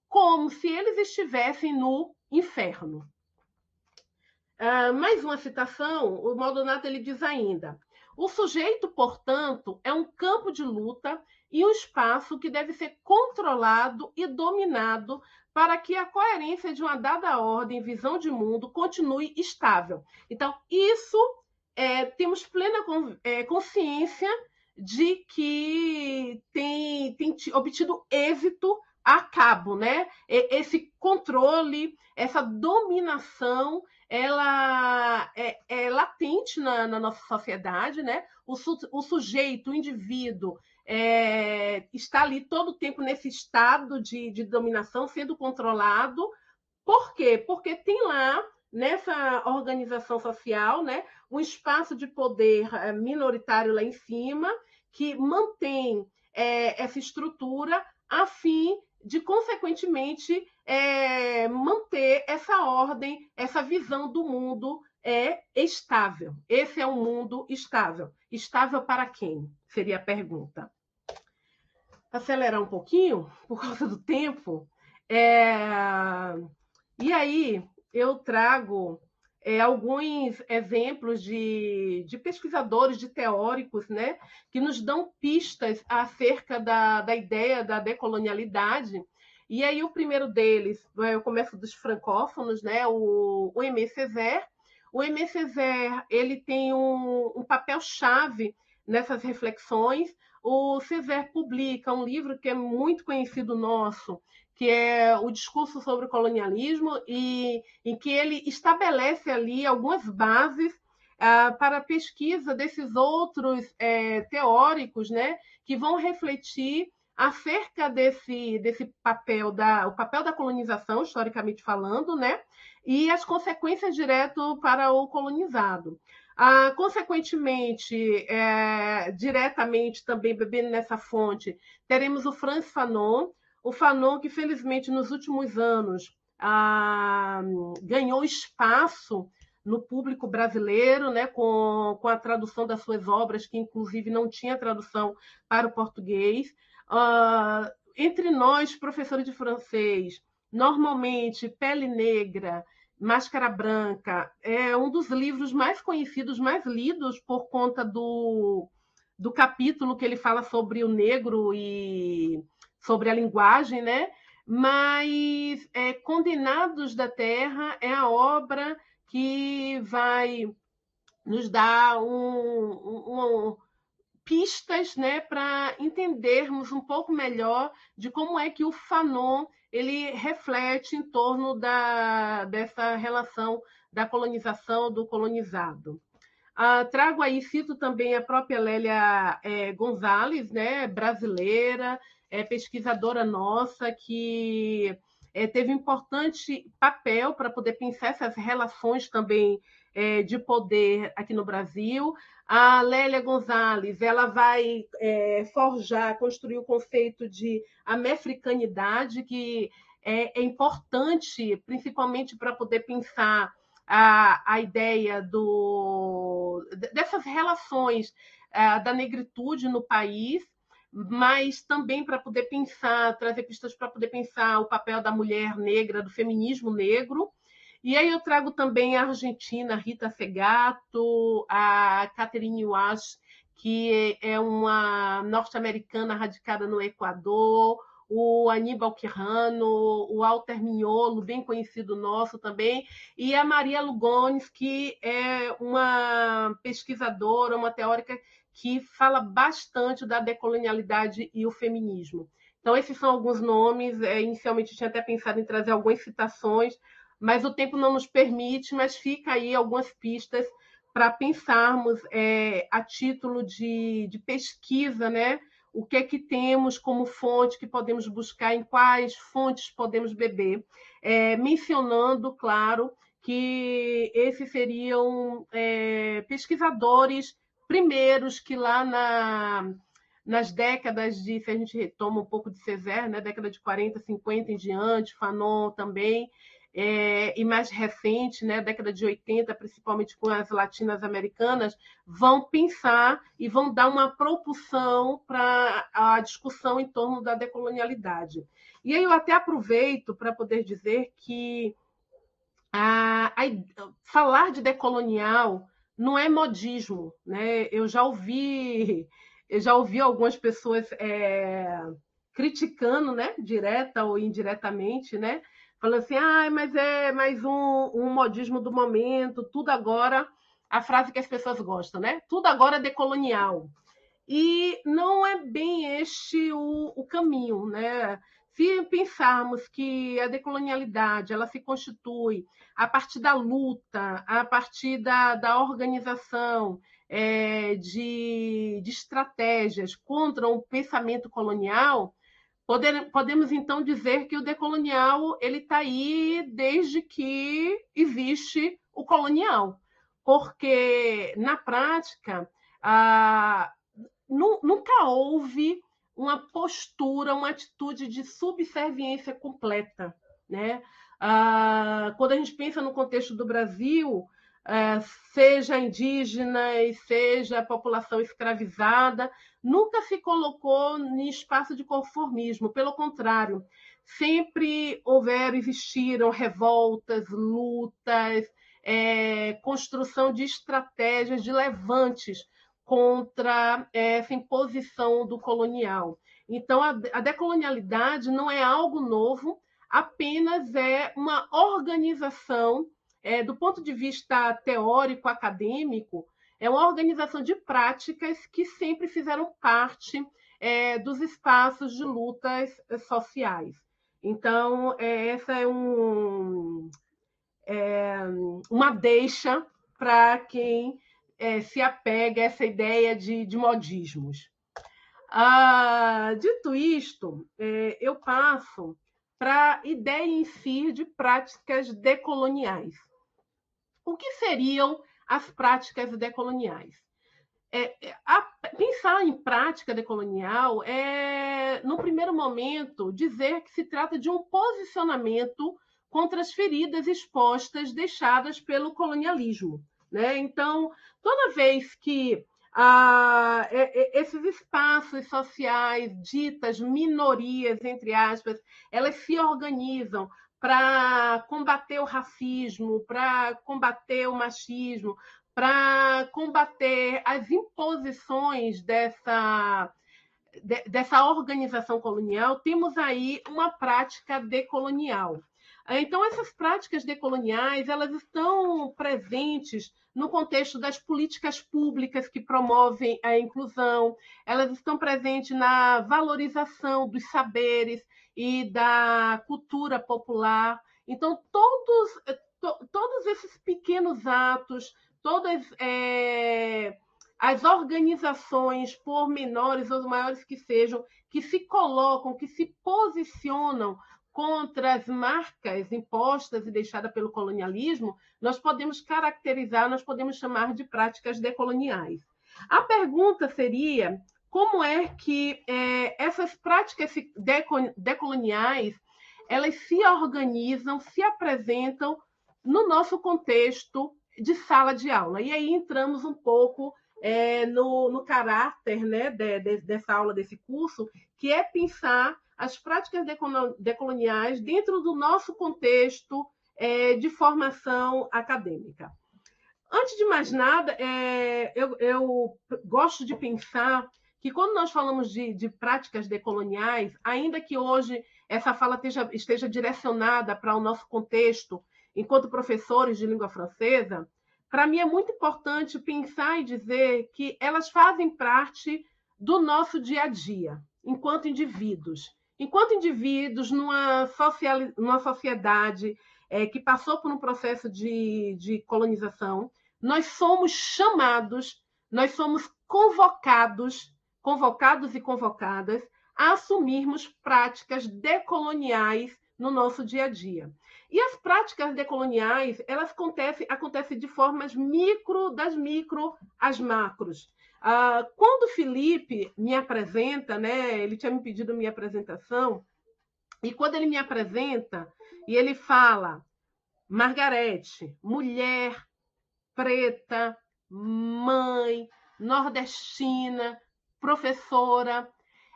como se eles estivessem no inferno. Mais uma citação, o Maldonado ele diz ainda: o sujeito, portanto, é um campo de luta e um espaço que deve ser controlado e dominado para que a coerência de uma dada ordem, visão de mundo, continue estável. Então, isso temos plena consciência de que tem obtido êxito a cabo, né? Esse controle, essa dominação, ela é latente na nossa sociedade, né? O sujeito, o indivíduo, está ali todo o tempo nesse estado de dominação, sendo controlado. Por quê? Porque tem lá, nessa organização social, né, um espaço de poder minoritário lá em cima, que mantém essa estrutura a fim de, consequentemente, manter essa ordem, essa visão do mundo estável. Esse é um mundo estável. Estável para quem? Seria a pergunta. Acelerar um pouquinho, por causa do tempo. E aí, eu trago alguns exemplos de pesquisadores, de teóricos, né, que nos dão pistas acerca da ideia da decolonialidade. E aí, o primeiro deles, eu começo dos francófonos, né, o Aimé Césaire. O Aimé Césaire ele tem um papel-chave nessas reflexões. O Césaire publica um livro que é muito conhecido nosso, que é o Discurso sobre o Colonialismo, e em que ele estabelece ali algumas bases para a pesquisa desses outros teóricos, né, que vão refletir acerca desse papel o papel da colonização, historicamente falando, né, e as consequências direto para o colonizado. Consequentemente, diretamente também bebendo nessa fonte, teremos o Frantz Fanon, o Fanon que felizmente nos últimos anos ganhou espaço no público brasileiro, né, com a tradução das suas obras, que inclusive não tinha tradução para o português. Entre nós, professores de francês, normalmente Pele Negra, Máscara Branca é um dos livros mais conhecidos, mais lidos, por conta do capítulo que ele fala sobre o negro e sobre a linguagem, né? Mas Condenados da Terra é a obra que vai nos dar pistas, né, para entendermos um pouco melhor de como é que o Fanon ele reflete em torno dessa relação da colonização, do colonizado. Trago aí, cito também a própria Lélia Gonzalez, né, brasileira, pesquisadora nossa, que teve um importante papel para poder pensar essas relações também de poder aqui no Brasil. A Lélia Gonzalez ela vai construir o conceito de amefricanidade, que é importante, principalmente para poder pensar a ideia dessas relações da negritude no país, mas também para poder pensar, trazer pistas para poder pensar o papel da mulher negra, do feminismo negro. E aí eu trago também a argentina Rita Segato, a Catherine Walsh, que é uma norte-americana radicada no Equador, o Aníbal Quirrano, o Walter Mignolo, bem conhecido nosso também, e a Maria Lugones, que é uma pesquisadora, uma teórica que fala bastante da decolonialidade e o feminismo. Então, esses são alguns nomes. Inicialmente, eu tinha até pensado em trazer algumas citações, mas o tempo não nos permite, mas fica aí algumas pistas para pensarmos a título de pesquisa, né? O que é que temos como fonte que podemos buscar, em quais fontes podemos beber, mencionando, claro, que esses seriam pesquisadores primeiros que lá nas décadas se a gente retoma um pouco de Césaire, né, década de 40, 50 em diante, Fanon também, e mais recente, né, década de 80, principalmente com as latinas americanas, vão pensar e vão dar uma propulsão para a discussão em torno da decolonialidade. E aí eu até aproveito para poder dizer que falar de decolonial não é modismo, né? Eu já ouvi algumas pessoas criticando, né, direta ou indiretamente, né, falando assim, mas é mais um modismo do momento, tudo agora, a frase que as pessoas gostam, né? Tudo agora é decolonial. E não é bem este o caminho, né? Se pensarmos que a decolonialidade ela se constitui a partir da luta, a partir da organização de estratégias contra o pensamento colonial, podemos então dizer que o decolonial ele está aí desde que existe o colonial, porque na prática nunca houve uma postura, uma atitude de subserviência completa, né? Quando a gente pensa no contexto do Brasil, seja indígenas, seja a população escravizada, nunca se colocou em espaço de conformismo, pelo contrário, sempre existiram revoltas, lutas, construção de estratégias, de levantes contra essa imposição do colonial. Então, a decolonialidade não é algo novo, apenas é uma organização, do ponto de vista teórico, acadêmico, é uma organização de práticas que sempre fizeram parte dos espaços de lutas sociais. Então, essa é uma deixa para quem se apega a essa ideia de modismos. Dito isto, eu passo para a ideia em si de práticas decoloniais. O que seriam as práticas decoloniais? Pensar em prática decolonial é, no primeiro momento, dizer que se trata de um posicionamento contra as feridas expostas deixadas pelo colonialismo, né? Então, toda vez que esses espaços sociais, ditas minorias, entre aspas, elas se organizam para combater o racismo, para combater o machismo, para combater as imposições dessa organização colonial, temos aí uma prática decolonial. Então, essas práticas decoloniais, elas estão presentes no contexto das políticas públicas que promovem a inclusão, elas estão presentes na valorização dos saberes e da cultura popular. Então, todos esses pequenos atos, todas as organizações, por menores ou maiores que sejam, que se colocam, que se posicionam contra as marcas impostas e deixadas pelo colonialismo, nós podemos caracterizar, nós podemos chamar de práticas decoloniais. A pergunta seria como é que essas práticas decoloniais elas se organizam, se apresentam no nosso contexto de sala de aula. E aí entramos um pouco no caráter, né, dessa aula, desse curso, que é pensar as práticas decoloniais dentro do nosso contexto de formação acadêmica. Antes de mais nada, eu gosto de pensar que quando nós falamos de práticas decoloniais, ainda que hoje essa fala esteja direcionada para o nosso contexto enquanto professores de língua francesa, para mim é muito importante pensar e dizer que elas fazem parte do nosso dia a dia, enquanto indivíduos. Enquanto indivíduos, numa sociedade que passou por um processo de colonização, nós somos chamados, nós somos convocados e convocadas a assumirmos práticas decoloniais no nosso dia a dia. E as práticas decoloniais, elas acontecem de formas das micro às macros. Quando o Felipe me apresenta, né, ele tinha me pedido minha apresentação, e quando ele me apresenta, e ele fala Margarete, mulher, preta, mãe, nordestina, professora,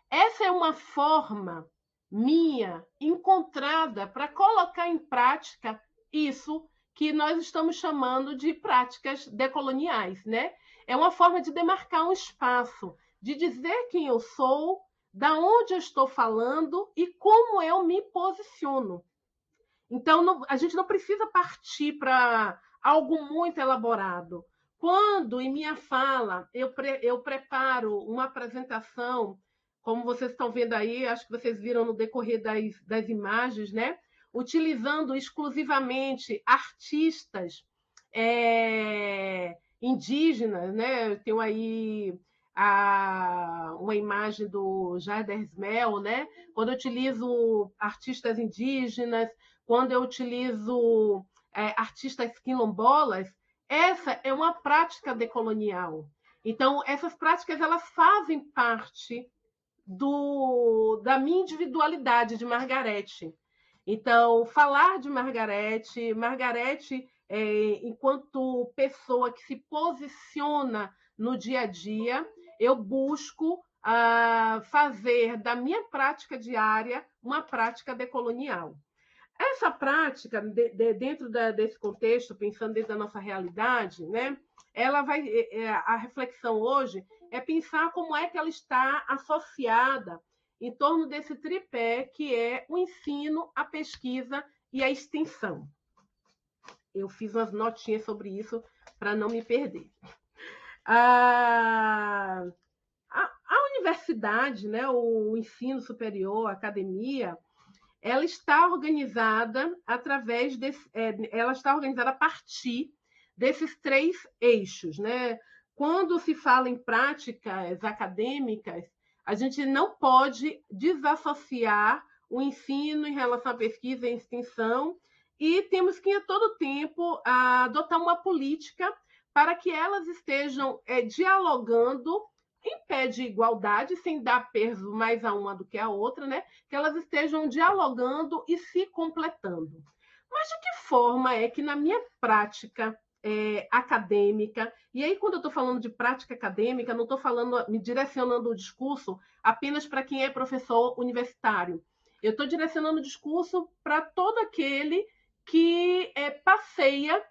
essa é uma forma minha, encontrada para colocar em prática isso que nós estamos chamando de práticas decoloniais, né? É uma forma de demarcar um espaço, de dizer quem eu sou, da onde eu estou falando e como eu me posiciono. Então, a gente não precisa partir para algo muito elaborado. Quando, em minha fala, eu preparo uma apresentação, como vocês estão vendo aí, acho que vocês viram no decorrer das imagens, né? Utilizando exclusivamente artistas indígenas, né? Eu tenho aí uma imagem do Jader Ismael, né? Quando eu utilizo artistas indígenas, quando eu utilizo artistas quilombolas, essa é uma prática decolonial. Então, essas práticas elas fazem parte da minha individualidade de Margarete. Então, falar de Margarete, enquanto pessoa que se posiciona no dia a dia, eu busco fazer da minha prática diária uma prática decolonial. Essa prática, dentro desse contexto, pensando dentro da nossa realidade, né, a reflexão hoje é pensar como é que ela está associada em torno desse tripé que é o ensino, a pesquisa e a extensão. Eu fiz umas notinhas sobre isso para não me perder. A universidade, né, o ensino superior, a academia, ela está organizada ela está organizada a partir desses três eixos, né? quando se fala em práticas acadêmicas, a gente não pode desassociar o ensino em relação à pesquisa e extensão, e temos que, a todo tempo, adotar uma política para que elas estejam dialogando em pé de igualdade, sem dar peso mais a uma do que a outra, né? Que elas estejam dialogando e se completando. Mas de que forma é que, na minha prática acadêmica, e aí quando eu estou falando de prática acadêmica, não estou falando, me direcionando o discurso apenas para quem é professor universitário. Eu estou direcionando o discurso para todo aquele que passeia,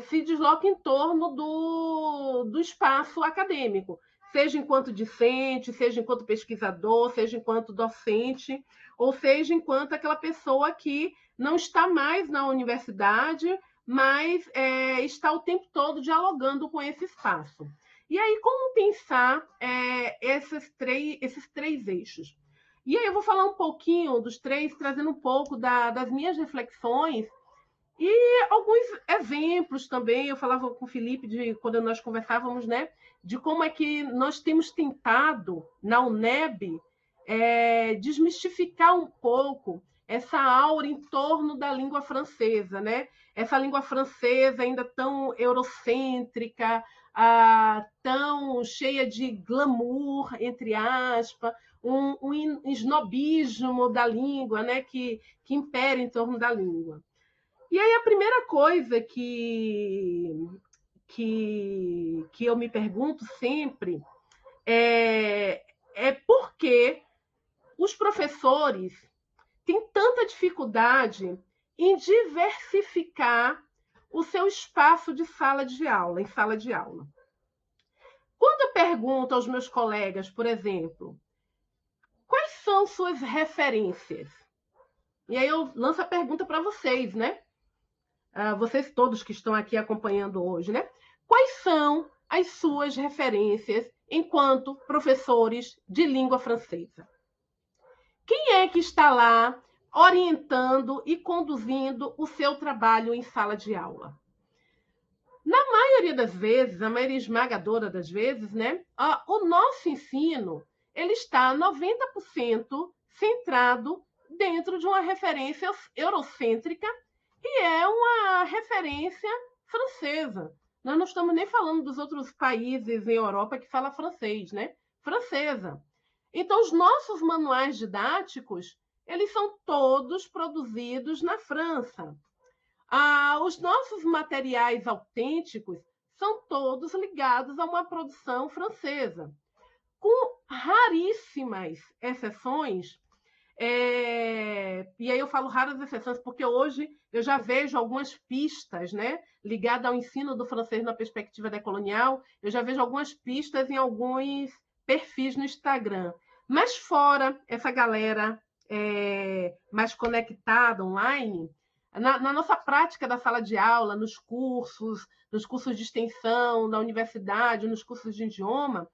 se desloca em torno do espaço acadêmico, seja enquanto discente, seja enquanto pesquisador, seja enquanto docente, ou seja enquanto aquela pessoa que não está mais na universidade, mas está o tempo todo dialogando com esse espaço. E aí, como pensar esses três eixos? E aí eu vou falar um pouquinho dos três, trazendo um pouco das minhas reflexões e alguns exemplos também. Eu falava com o Felipe, quando nós conversávamos, né, de como é que nós temos tentado, na UNEB, desmistificar um pouco essa aura em torno da língua francesa, né? Essa língua francesa ainda tão eurocêntrica, tão cheia de glamour, entre aspas, um snobismo da língua, né? que impera em torno da língua. E aí a primeira coisa que eu me pergunto sempre é por que os professores têm tanta dificuldade em diversificar o seu espaço de sala de aula, em sala de aula. Quando eu pergunto aos meus colegas, por exemplo, quais são suas referências? E aí eu lanço a pergunta para vocês, né? Vocês todos que estão aqui acompanhando hoje, né? Quais são as suas referências enquanto professores de língua francesa? Quem é que está lá orientando e conduzindo o seu trabalho em sala de aula? Na maioria das vezes, a maioria esmagadora das vezes, né, o nosso ensino ele está 90% centrado dentro de uma referência eurocêntrica e é uma referência francesa. Nós não estamos nem falando dos outros países em Europa que falam francês, né? Francesa. Então, os nossos manuais didáticos, eles são todos produzidos na França. Os nossos materiais autênticos são todos ligados a uma produção francesa, com raríssimas exceções. E aí eu falo raras exceções porque hoje eu já vejo algumas pistas, né, ligadas ao ensino do francês na perspectiva decolonial. Eu já vejo algumas pistas em alguns perfis no Instagram. Mas fora essa galera mais conectada online, na nossa prática da sala de aula, nos cursos de extensão, na universidade, nos cursos de idioma,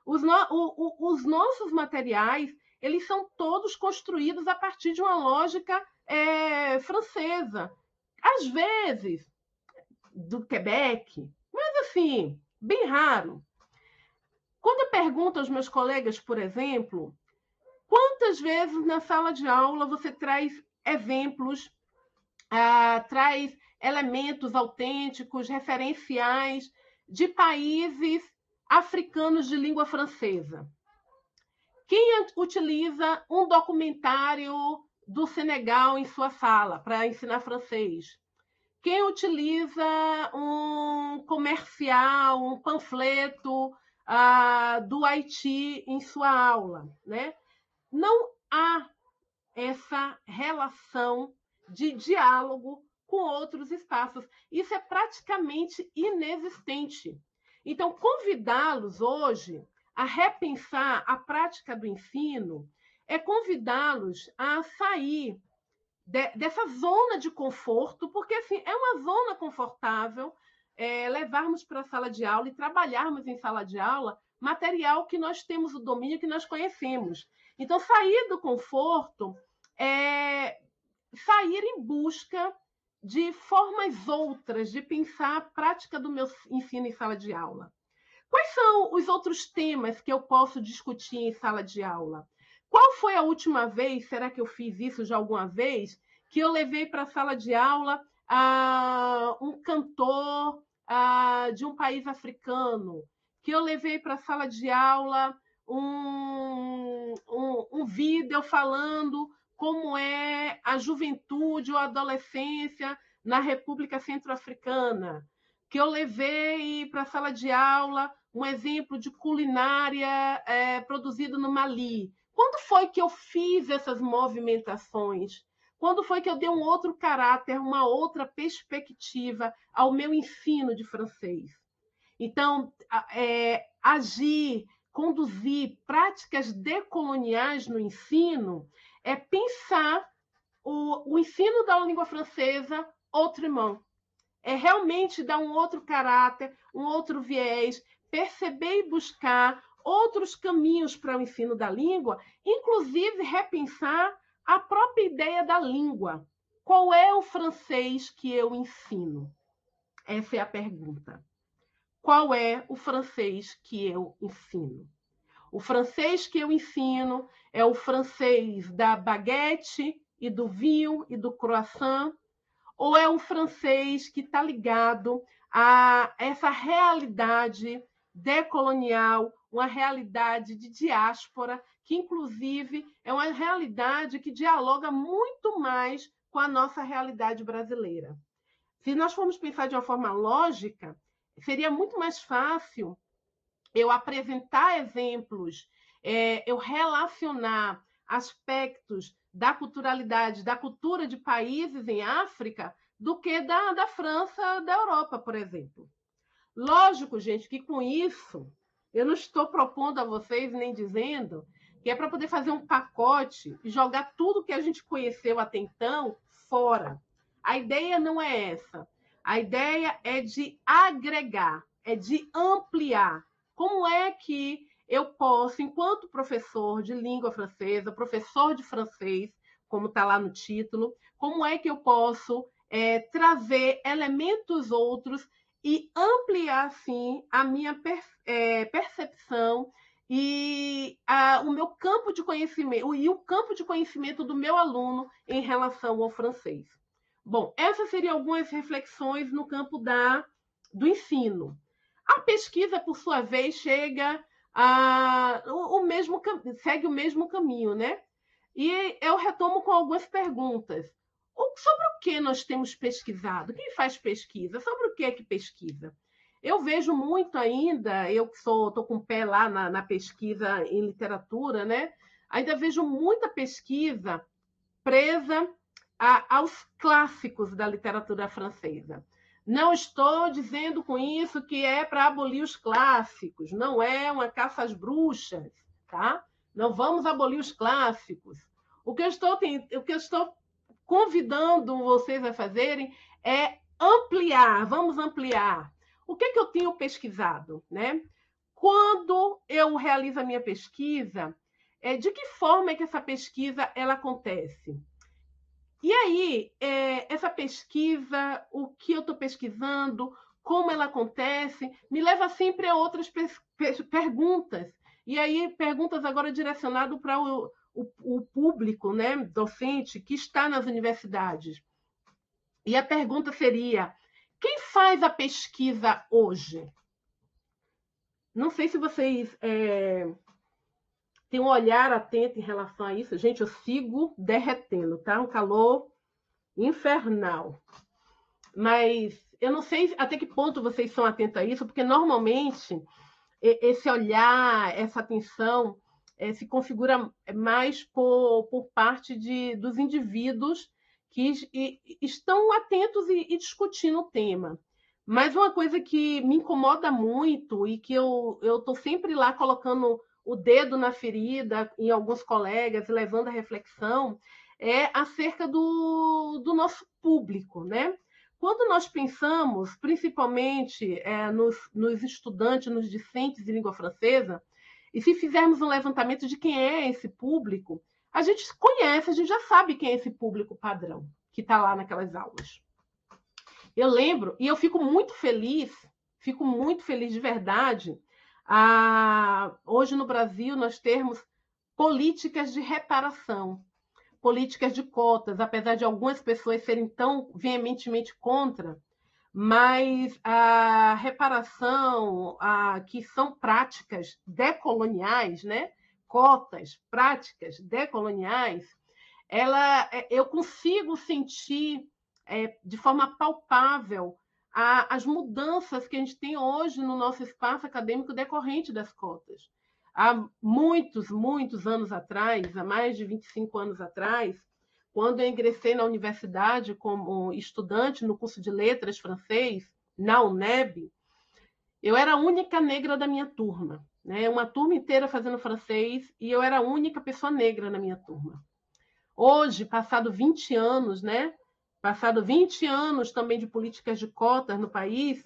os nossos materiais eles são todos construídos a partir de uma lógica francesa. Às vezes, do Quebec, mas assim, bem raro. Quando eu pergunto aos meus colegas, por exemplo, quantas vezes na sala de aula você traz exemplos, traz elementos autênticos, referenciais de países africanos de língua francesa? Quem utiliza um documentário do Senegal em sua sala para ensinar francês? Quem utiliza um comercial, um panfleto do Haiti em sua aula, né? Não há essa relação de diálogo com outros espaços. Isso é praticamente inexistente. Então, convidá-los hoje a repensar a prática do ensino é convidá-los a sair dessa zona de conforto, porque assim, é uma zona confortável levarmos para a sala de aula e trabalharmos em sala de aula material que nós temos o domínio, que nós conhecemos. Então, sair do conforto é sair em busca de formas outras de pensar a prática do meu ensino em sala de aula. Quais são os outros temas que eu posso discutir em sala de aula? Qual foi a última vez, será que eu fiz isso já alguma vez, que eu levei para a sala de aula um cantor de um país africano, que eu levei para a sala de aula um vídeo falando como é a juventude ou a adolescência na República Centro-Africana, que eu levei para a sala de aula um exemplo de culinária produzido no Mali. Quando foi que eu fiz essas movimentações? Quando foi que eu dei um outro caráter, uma outra perspectiva ao meu ensino de francês? Então, agir, conduzir práticas decoloniais no ensino é pensar o ensino da língua francesa autrement. É realmente dar um outro caráter, um outro viés, perceber e buscar outros caminhos para o ensino da língua, inclusive repensar a própria ideia da língua. Qual é o francês que eu ensino? Essa é a pergunta. Qual é o francês que eu ensino? O francês que eu ensino é o francês da baguete e do vinho e do croissant, ou é um francês que está ligado a essa realidade decolonial, uma realidade de diáspora, que, inclusive, é uma realidade que dialoga muito mais com a nossa realidade brasileira. Se nós formos pensar de uma forma lógica, seria muito mais fácil eu apresentar exemplos, eu relacionar aspectos da culturalidade, da cultura de países em África, do que da França, da Europa, por exemplo. Lógico, gente, que com isso, eu não estou propondo a vocês, nem dizendo que é para poder fazer um pacote e jogar tudo que a gente conheceu até então fora. A ideia não é essa. A ideia é de agregar, é de ampliar. Como é que eu posso, enquanto professor de língua francesa, professor de francês, como está lá no título, como é que eu posso trazer elementos outros e ampliar, assim, a minha percepção e o meu campo de conhecimento, e o campo de conhecimento do meu aluno em relação ao francês. Bom, essas seriam algumas reflexões no campo do ensino. A pesquisa, por sua vez, segue o mesmo caminho, né? E eu retomo com algumas perguntas. Sobre o que nós temos pesquisado? Quem faz pesquisa? Sobre o que é que pesquisa? Eu vejo muito ainda, eu que estou com o pé lá na pesquisa em literatura, né? Ainda vejo muita pesquisa presa aos clássicos da literatura francesa. Não estou dizendo com isso que é para abolir os clássicos, não é uma caça às bruxas, tá? Não vamos abolir os clássicos. O que eu estou convidando vocês a fazerem é ampliar, vamos ampliar. O que eu tenho pesquisado, né? Quando eu realizo a minha pesquisa, de que forma é que essa pesquisa ela acontece? E aí, essa pesquisa, o que eu estou pesquisando, como ela acontece, me leva sempre a outras perguntas. E aí, perguntas agora direcionadas para o público, né, docente, que está nas universidades. E a pergunta seria: quem faz a pesquisa hoje? Não sei se vocês têm um olhar atento em relação a isso. Gente, eu sigo derretendo, tá? Um calor infernal. Mas eu não sei até que ponto vocês são atentos a isso, porque normalmente esse olhar, essa atenção se configura mais por parte dos indivíduos que estão atentos e discutindo o tema. Mas uma coisa que me incomoda muito e que eu estou sempre lá colocando o dedo na ferida em alguns colegas, levando a reflexão, é acerca do nosso público, né? Quando nós pensamos, principalmente nos estudantes, nos discentes de língua francesa, e se fizermos um levantamento de quem é esse público, a gente conhece, a gente já sabe quem é esse público padrão que está lá naquelas aulas. Eu lembro, e eu fico muito feliz de verdade, Hoje no Brasil nós temos políticas de reparação, políticas de cotas, apesar de algumas pessoas serem tão veementemente contra, mas a reparação, que são práticas decoloniais, né? Cotas, práticas decoloniais, eu consigo sentir de forma palpável as mudanças que a gente tem hoje no nosso espaço acadêmico decorrente das cotas. Há muitos, muitos anos atrás, há mais de 25 anos atrás, quando eu ingressei na universidade como estudante no curso de letras francês, na UNEB, eu era a única negra da minha turma, né? Uma turma inteira fazendo francês e eu era a única pessoa negra na minha turma. Hoje, passado 20 anos, né? Passado 20 anos também de políticas de cotas no país,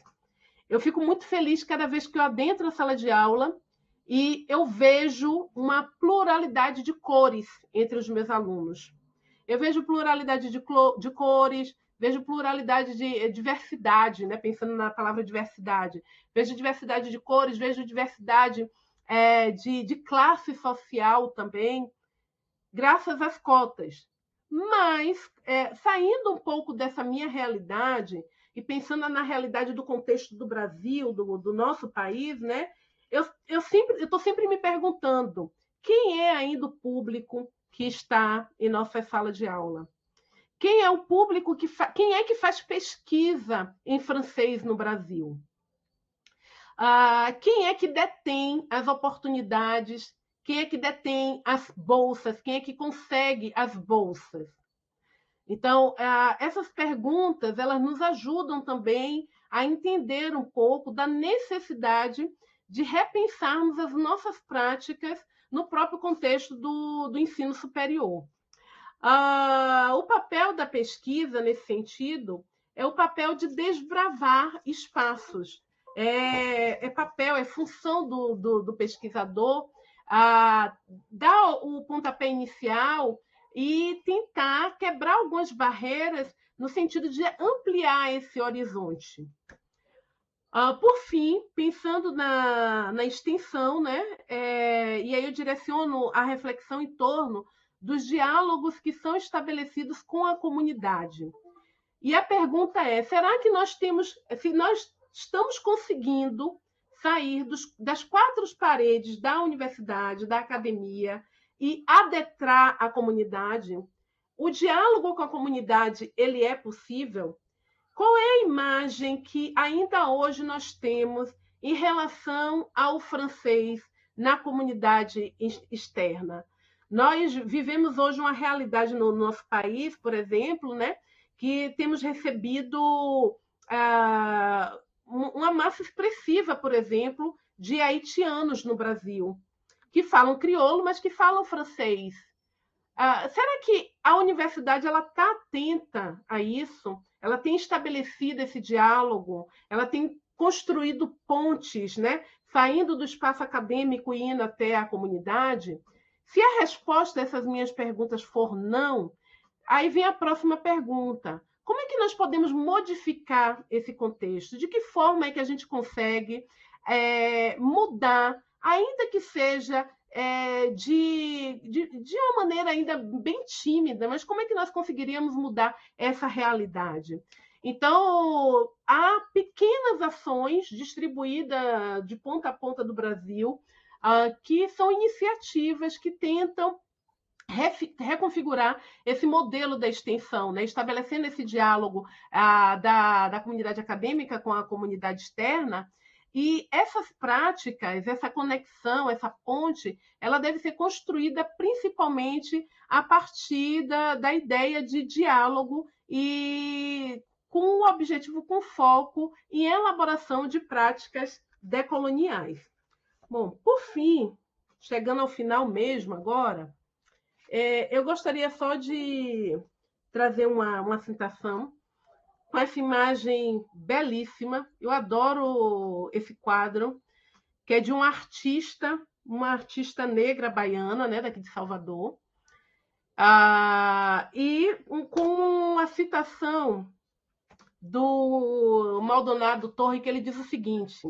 eu fico muito feliz cada vez que eu adentro a sala de aula e eu vejo uma pluralidade de cores entre os meus alunos. Eu vejo pluralidade de cores, vejo pluralidade de diversidade, né? Pensando na palavra diversidade. Vejo diversidade de cores, vejo diversidade de classe social também, graças às cotas. Mas, saindo um pouco dessa minha realidade e pensando na realidade do contexto do Brasil, do nosso país, né? Eu estou sempre me perguntando quem é ainda o público que está em nossa sala de aula? Quem é o público quem é que faz pesquisa em francês no Brasil? Quem é que detém as oportunidades? Quem é que detém as bolsas? Quem é que consegue as bolsas? Então, essas perguntas elas nos ajudam também a entender um pouco da necessidade de repensarmos as nossas práticas no próprio contexto do ensino superior. O papel da pesquisa, nesse sentido, é o papel de desbravar espaços. É função do pesquisador dar o pontapé inicial e tentar quebrar algumas barreiras no sentido de ampliar esse horizonte. Por fim, pensando na extensão, né? E aí eu direciono a reflexão em torno dos diálogos que são estabelecidos com a comunidade. E a pergunta é: será que nós estamos conseguindo sair das quatro paredes da universidade, da academia, e adentrar a comunidade? O diálogo com a comunidade ele é possível? Qual é a imagem que ainda hoje nós temos em relação ao francês na comunidade externa? Nós vivemos hoje uma realidade no nosso país, por exemplo, né, que temos recebido uma massa expressiva, por exemplo, de haitianos no Brasil, que falam crioulo, mas que falam francês. Será que a universidade está atenta a isso? Ela tem estabelecido esse diálogo? Ela tem construído pontes, né? Saindo do espaço acadêmico e indo até a comunidade? Se a resposta a essas minhas perguntas for não, aí vem a próxima pergunta. Como é que nós podemos modificar esse contexto? De que forma é que a gente consegue mudar, ainda que seja de uma maneira ainda bem tímida, mas como é que nós conseguiríamos mudar essa realidade? Então, há pequenas ações distribuídas de ponta a ponta do Brasil, que são iniciativas que tentam reconfigurar esse modelo da extensão, né? Estabelecendo esse diálogo da comunidade acadêmica com a comunidade externa. E essas práticas, essa conexão, essa ponte, ela deve ser construída principalmente a partir da ideia de diálogo e com o objetivo, com foco em elaboração de práticas decoloniais. Bom, por fim, chegando ao final mesmo agora, eu gostaria só de trazer uma citação com essa imagem belíssima. Eu adoro esse quadro, que é de uma artista negra baiana, né, daqui de Salvador, e com a citação do Maldonado Torre, que ele diz o seguinte: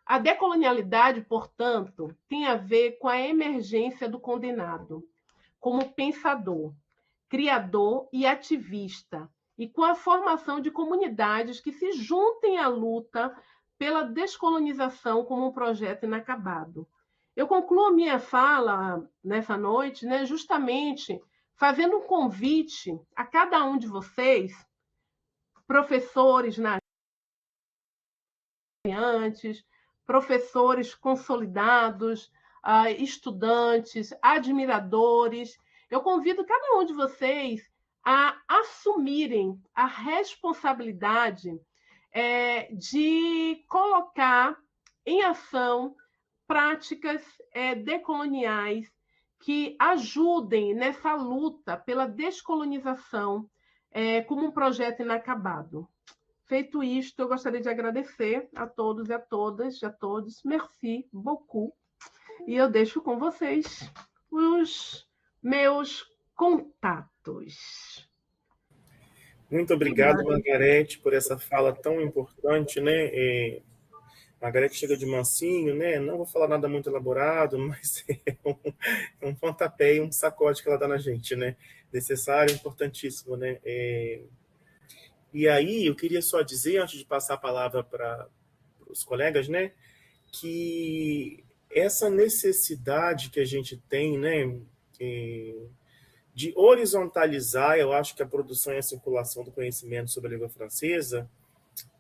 A decolonialidade, portanto, tem a ver com a emergência do condenado como pensador, criador e ativista, e com a formação de comunidades que se juntem à luta pela descolonização como um projeto inacabado. Eu concluo a minha fala nessa noite, né, justamente fazendo um convite a cada um de vocês, professores antes, professores consolidados, estudantes, admiradores. Eu convido cada um de vocês a assumirem a responsabilidade de colocar em ação práticas decoloniais que ajudem nessa luta pela descolonização como um projeto inacabado. Feito isto, eu gostaria de agradecer a todos e a todas, a todos. Merci beaucoup. E eu deixo com vocês os meus contatos. Muito obrigado, Margarete, por essa fala tão importante, né? Margarete chega de mansinho, né? Não vou falar nada muito elaborado, mas é um pontapé e um sacode que ela dá na gente, né? Necessário, importantíssimo, né? E aí, eu queria só dizer, antes de passar a palavra para os colegas, né, que essa necessidade que a gente tem, né, de horizontalizar, eu acho que a produção e a circulação do conhecimento sobre a língua francesa,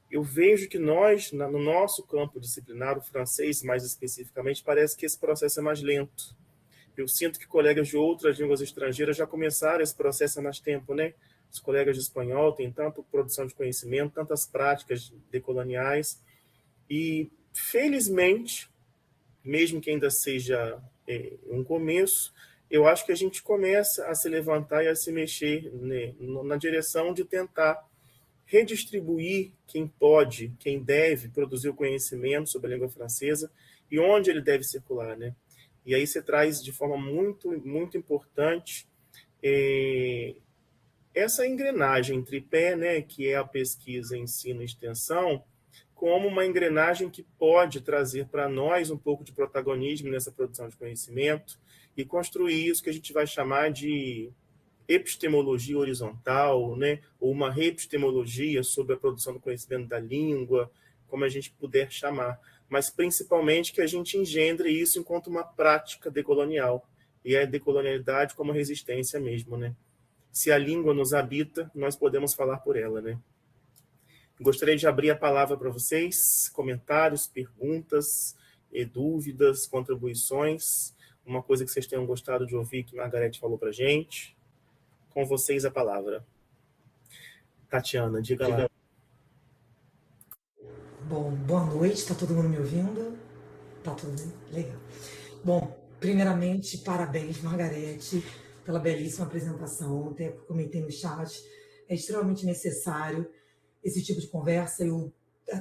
eu vejo que nós, no nosso campo disciplinar, o francês mais especificamente, parece que esse processo é mais lento. Eu sinto que colegas de outras línguas estrangeiras já começaram esse processo há mais tempo, né? Os colegas de espanhol têm tanta produção de conhecimento, tantas práticas decoloniais, e, felizmente, mesmo que ainda seja um começo, eu acho que a gente começa a se levantar e a se mexer, né, na direção de tentar redistribuir quem pode, quem deve produzir o conhecimento sobre a língua francesa e onde ele deve circular, né? E aí você traz de forma muito, muito importante essa engrenagem tripé, né, que é a pesquisa, ensino e extensão, como uma engrenagem que pode trazer para nós um pouco de protagonismo nessa produção de conhecimento e construir isso que a gente vai chamar de epistemologia horizontal, né, ou uma reepistemologia sobre a produção do conhecimento da língua, como a gente puder chamar, mas principalmente que a gente engendre isso enquanto uma prática decolonial, e a decolonialidade como resistência mesmo, né? Se a língua nos habita, nós podemos falar por ela, né? Gostaria de abrir a palavra para vocês, comentários, perguntas, dúvidas, contribuições, uma coisa que vocês tenham gostado de ouvir que Margarete falou para a gente. Com vocês a palavra. Tatiana, diga lá. Bom, boa noite, está todo mundo me ouvindo? Tá tudo bem? Legal. Bom, primeiramente, parabéns, Margarete, pela belíssima apresentação. Até comentei no chat, é extremamente necessário esse tipo de conversa. Eu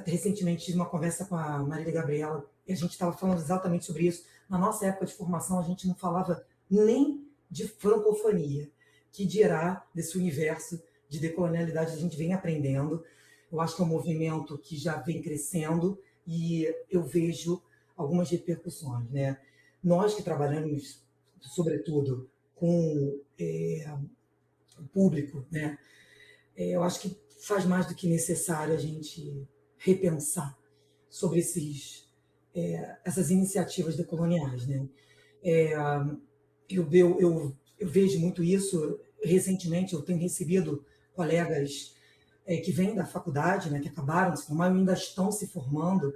recentemente tive uma conversa com a Marília Gabriela e a gente estava falando exatamente sobre isso. Na nossa época de formação, a gente não falava nem de francofonia, que dirá desse universo de decolonialidade que a gente vem aprendendo. Eu acho que é um movimento que já vem crescendo e eu vejo algumas repercussões, né? Nós que trabalhamos, sobretudo, com o público, né? Eu acho que faz mais do que necessário a gente repensar sobre essas iniciativas decoloniais, né? Eu vejo muito isso. Recentemente, eu tenho recebido colegas que vêm da faculdade, né, que acabaram de se formar, ou ainda estão se formando,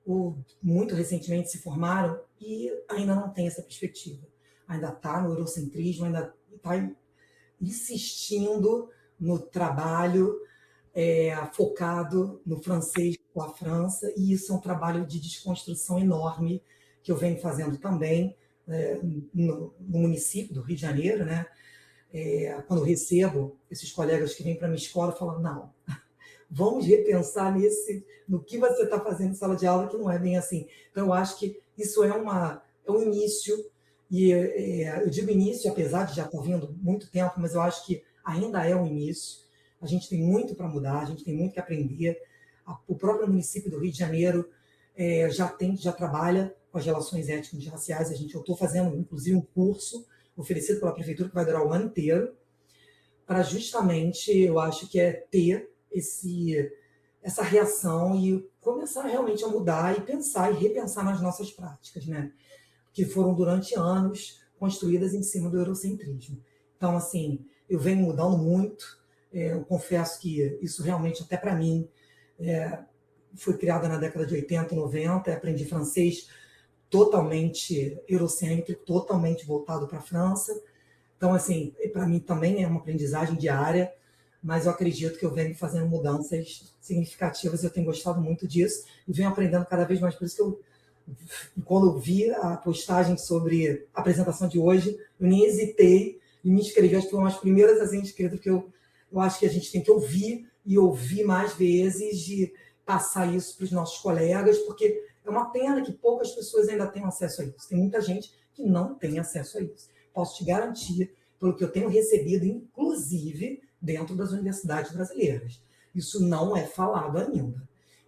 ou muito recentemente se formaram, e ainda não tem essa perspectiva. Ainda está no eurocentrismo, ainda está insistindo no trabalho focado no francês com a França, e isso é um trabalho de desconstrução enorme que eu venho fazendo também no município do Rio de Janeiro, né? Quando eu recebo esses colegas que vêm para a minha escola, falam, não, vamos repensar no que você está fazendo em sala de aula, que não é bem assim. Então, eu acho que isso é um início, e eu digo início, apesar de já estar vindo muito tempo, mas eu acho que ainda é um início. A gente tem muito para mudar, a gente tem muito que aprender. O próprio município do Rio de Janeiro já trabalha com as relações étnico-raciais. Eu estou fazendo, inclusive, um curso oferecido pela prefeitura que vai durar o ano inteiro, para justamente, eu acho que ter essa reação e começar realmente a mudar e pensar e repensar nas nossas práticas, né? Que foram durante anos construídas em cima do eurocentrismo. Então, assim, eu venho mudando muito. Eu confesso que isso realmente, até para mim, foi criada na década de 80, 90. Aprendi francês totalmente eurocêntrico, totalmente voltado para a França. Então, assim, para mim também é uma aprendizagem diária, mas eu acredito que eu venho fazendo mudanças significativas. Eu tenho gostado muito disso e venho aprendendo cada vez mais. Por isso que quando eu vi a postagem sobre a apresentação de hoje, eu nem hesitei e me inscrevi. Acho que foi uma das primeiras a ser inscrita, porque eu acho que a gente tem que ouvir e ouvir mais vezes, de passar isso para os nossos colegas, porque é uma pena que poucas pessoas ainda tenham acesso a isso. Tem muita gente que não tem acesso a isso. Posso te garantir, pelo que eu tenho recebido, inclusive dentro das universidades brasileiras. Isso não é falado ainda.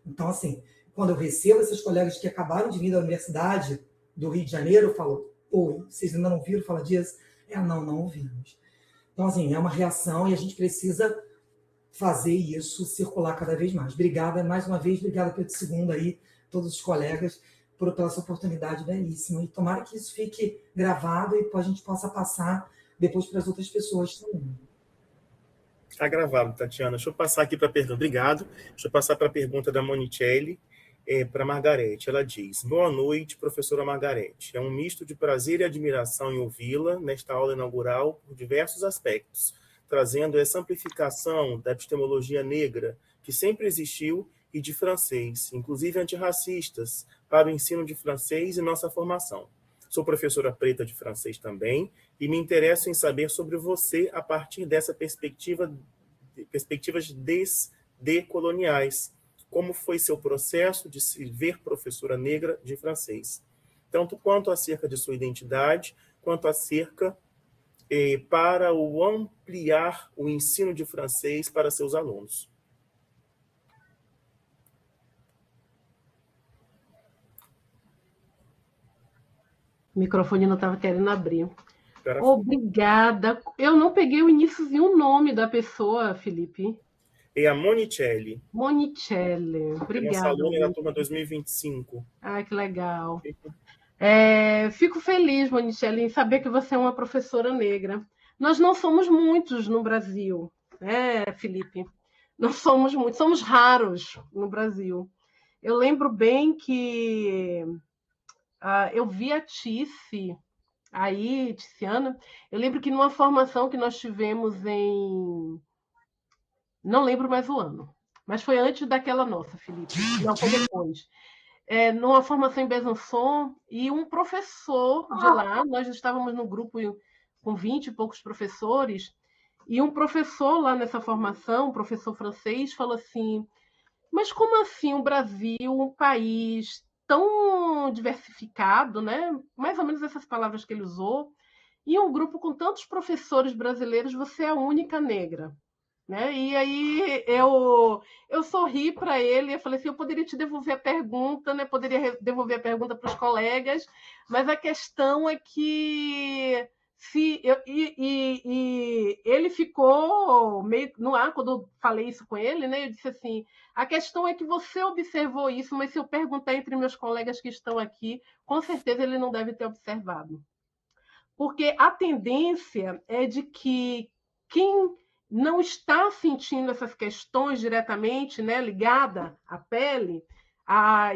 Então, assim, quando eu recebo esses colegas que acabaram de vir da Universidade do Rio de Janeiro, eu falo, vocês ainda não viram falar disso? Não ouvimos. Então, assim, é uma reação e a gente precisa fazer isso circular cada vez mais. Obrigada, mais uma vez, obrigada pelo segundo aí, todos os colegas, pela essa oportunidade belíssima. E tomara que isso fique gravado e a gente possa passar depois para as outras pessoas também. Está gravado, Tatiana. Deixa eu passar aqui para a pergunta. Obrigado. Deixa eu passar para a pergunta da Monicelli, para a Margarete. Ela diz: boa noite, professora Margarete. É um misto de prazer e admiração em ouvi-la nesta aula inaugural por diversos aspectos, trazendo essa amplificação da epistemologia negra que sempre existiu e de francês, inclusive antirracistas, para o ensino de francês e nossa formação. Sou professora preta de francês também e me interesso em saber sobre você a partir dessa perspectivas desdecoloniais. Como foi seu processo de se ver professora negra de francês? Tanto quanto acerca de sua identidade, quanto acerca para o ampliar o ensino de francês para seus alunos. O microfone não estava querendo abrir. Obrigada. Eu não peguei o iníciozinho, o nome da pessoa, Felipe. É a Monicelli. Monicelli. Obrigada. Nossa aluna da turma 2025. Ah, que legal. Fico feliz, Monicelli, em saber que você é uma professora negra. Nós não somos muitos no Brasil, né, Felipe? Não somos muitos, somos raros no Brasil. Eu lembro bem que eu vi a Tiziana, eu lembro que numa formação que nós tivemos não lembro mais o ano, mas foi antes daquela nossa, Felipe, não, foi depois. Numa formação em Besançon, e um professor de lá, nós estávamos num grupo com 20 e poucos professores, e um professor lá nessa formação, um professor francês, falou assim: mas como assim o Brasil, um país tão diversificado, né? Mais ou menos essas palavras que ele usou, e um grupo com tantos professores brasileiros, você é a única negra, né? E aí eu sorri para ele e falei assim: eu poderia te devolver a pergunta, né? Poderia devolver a pergunta para os colegas, mas a questão é que ele ficou meio no ar quando eu falei isso com ele, né? Eu disse assim: a questão é que você observou isso, mas se eu perguntar entre meus colegas que estão aqui, com certeza ele não deve ter observado. Porque a tendência é de que quem não está sentindo essas questões diretamente, né, ligada à pele,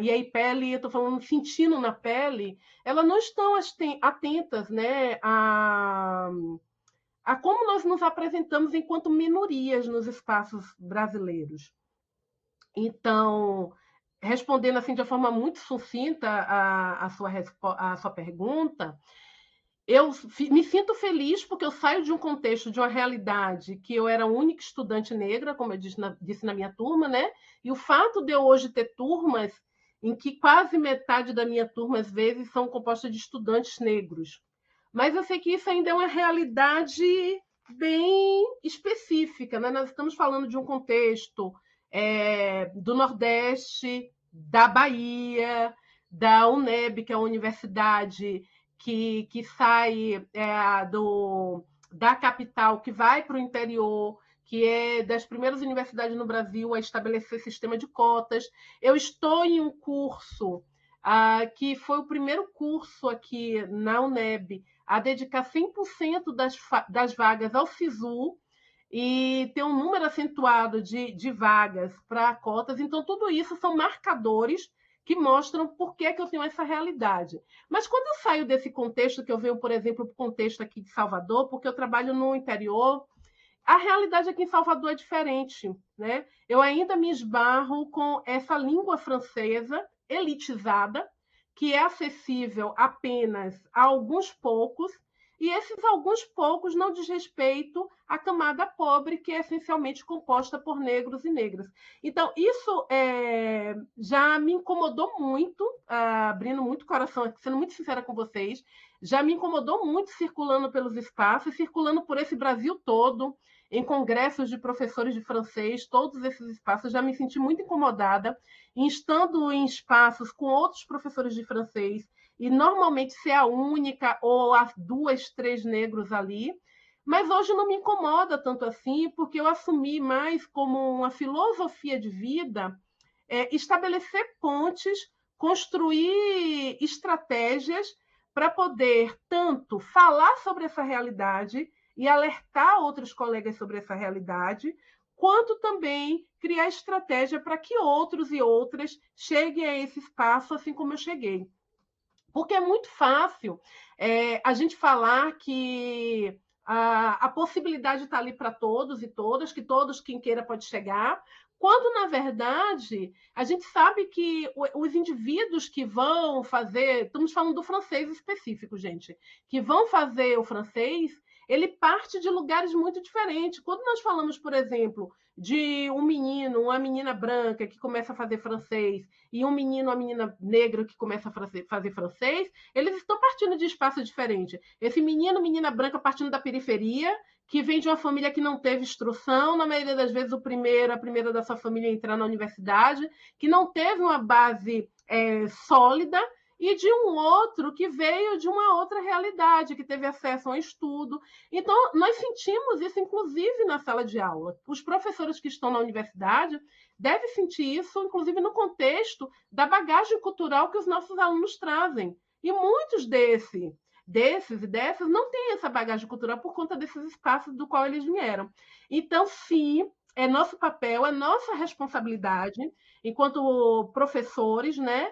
e aí pele, eu estou falando sentindo na pele, elas não estão atentas, né, a como nós nos apresentamos enquanto minorias nos espaços brasileiros. Então, respondendo assim de uma forma muito sucinta a sua pergunta, eu me sinto feliz porque eu saio de um contexto, de uma realidade que eu era a única estudante negra, como eu disse na minha turma, né? E o fato de eu hoje ter turmas em que quase metade da minha turma, às vezes, são compostas de estudantes negros. Mas eu sei que isso ainda é uma realidade bem específica, né? Nós estamos falando de um contexto do Nordeste, da Bahia, da UNEB, que é a universidade que sai da capital, que vai para o interior, que é das primeiras universidades no Brasil a estabelecer sistema de cotas. Eu estou em um curso que foi o primeiro curso aqui na UNEB a dedicar 100% das vagas ao SISU, e tem um número acentuado de vagas para cotas. Então, tudo isso são marcadores que mostram por que eu tenho essa realidade. Mas quando eu saio desse contexto, que eu venho, por exemplo, para o contexto aqui de Salvador, porque eu trabalho no interior, a realidade aqui em Salvador é diferente, né? Eu ainda me esbarro com essa língua francesa elitizada, que é acessível apenas a alguns poucos, e esses alguns poucos não diz respeito à camada pobre, que é essencialmente composta por negros e negras. Então, isso já me incomodou muito, abrindo muito o coração, sendo muito sincera com vocês, já me incomodou muito circulando pelos espaços, circulando por esse Brasil todo, em congressos de professores de francês, todos esses espaços, já me senti muito incomodada, estando em espaços com outros professores de francês, e normalmente ser a única ou as 2, 3 negros ali. Mas hoje não me incomoda tanto assim, porque eu assumi mais como uma filosofia de vida, estabelecer pontes, construir estratégias para poder tanto falar sobre essa realidade e alertar outros colegas sobre essa realidade, quanto também criar estratégia para que outros e outras cheguem a esse espaço assim como eu cheguei. Porque é muito fácil a gente falar que a possibilidade está ali para todos e todas, que todos, quem queira, pode chegar, quando, na verdade, a gente sabe que os indivíduos que vão fazer, estamos falando do francês específico, gente, que vão fazer o francês, ele parte de lugares muito diferentes. Quando nós falamos, por exemplo, de um menino, uma menina branca que começa a fazer francês e um menino, uma menina negra que começa a fazer francês, eles estão partindo de espaço diferente. Esse menino, menina branca partindo da periferia, que vem de uma família que não teve instrução, na maioria das vezes a primeira da sua família a entrar na universidade, que não teve uma base sólida, e de um outro que veio de uma outra realidade, que teve acesso a um estudo. Então, nós sentimos isso, inclusive, na sala de aula. Os professores que estão na universidade devem sentir isso, inclusive, no contexto da bagagem cultural que os nossos alunos trazem. E muitos desses e dessas não têm essa bagagem cultural por conta desses espaços do qual eles vieram. Então, sim, é nosso papel, é nossa responsabilidade, enquanto professores, né,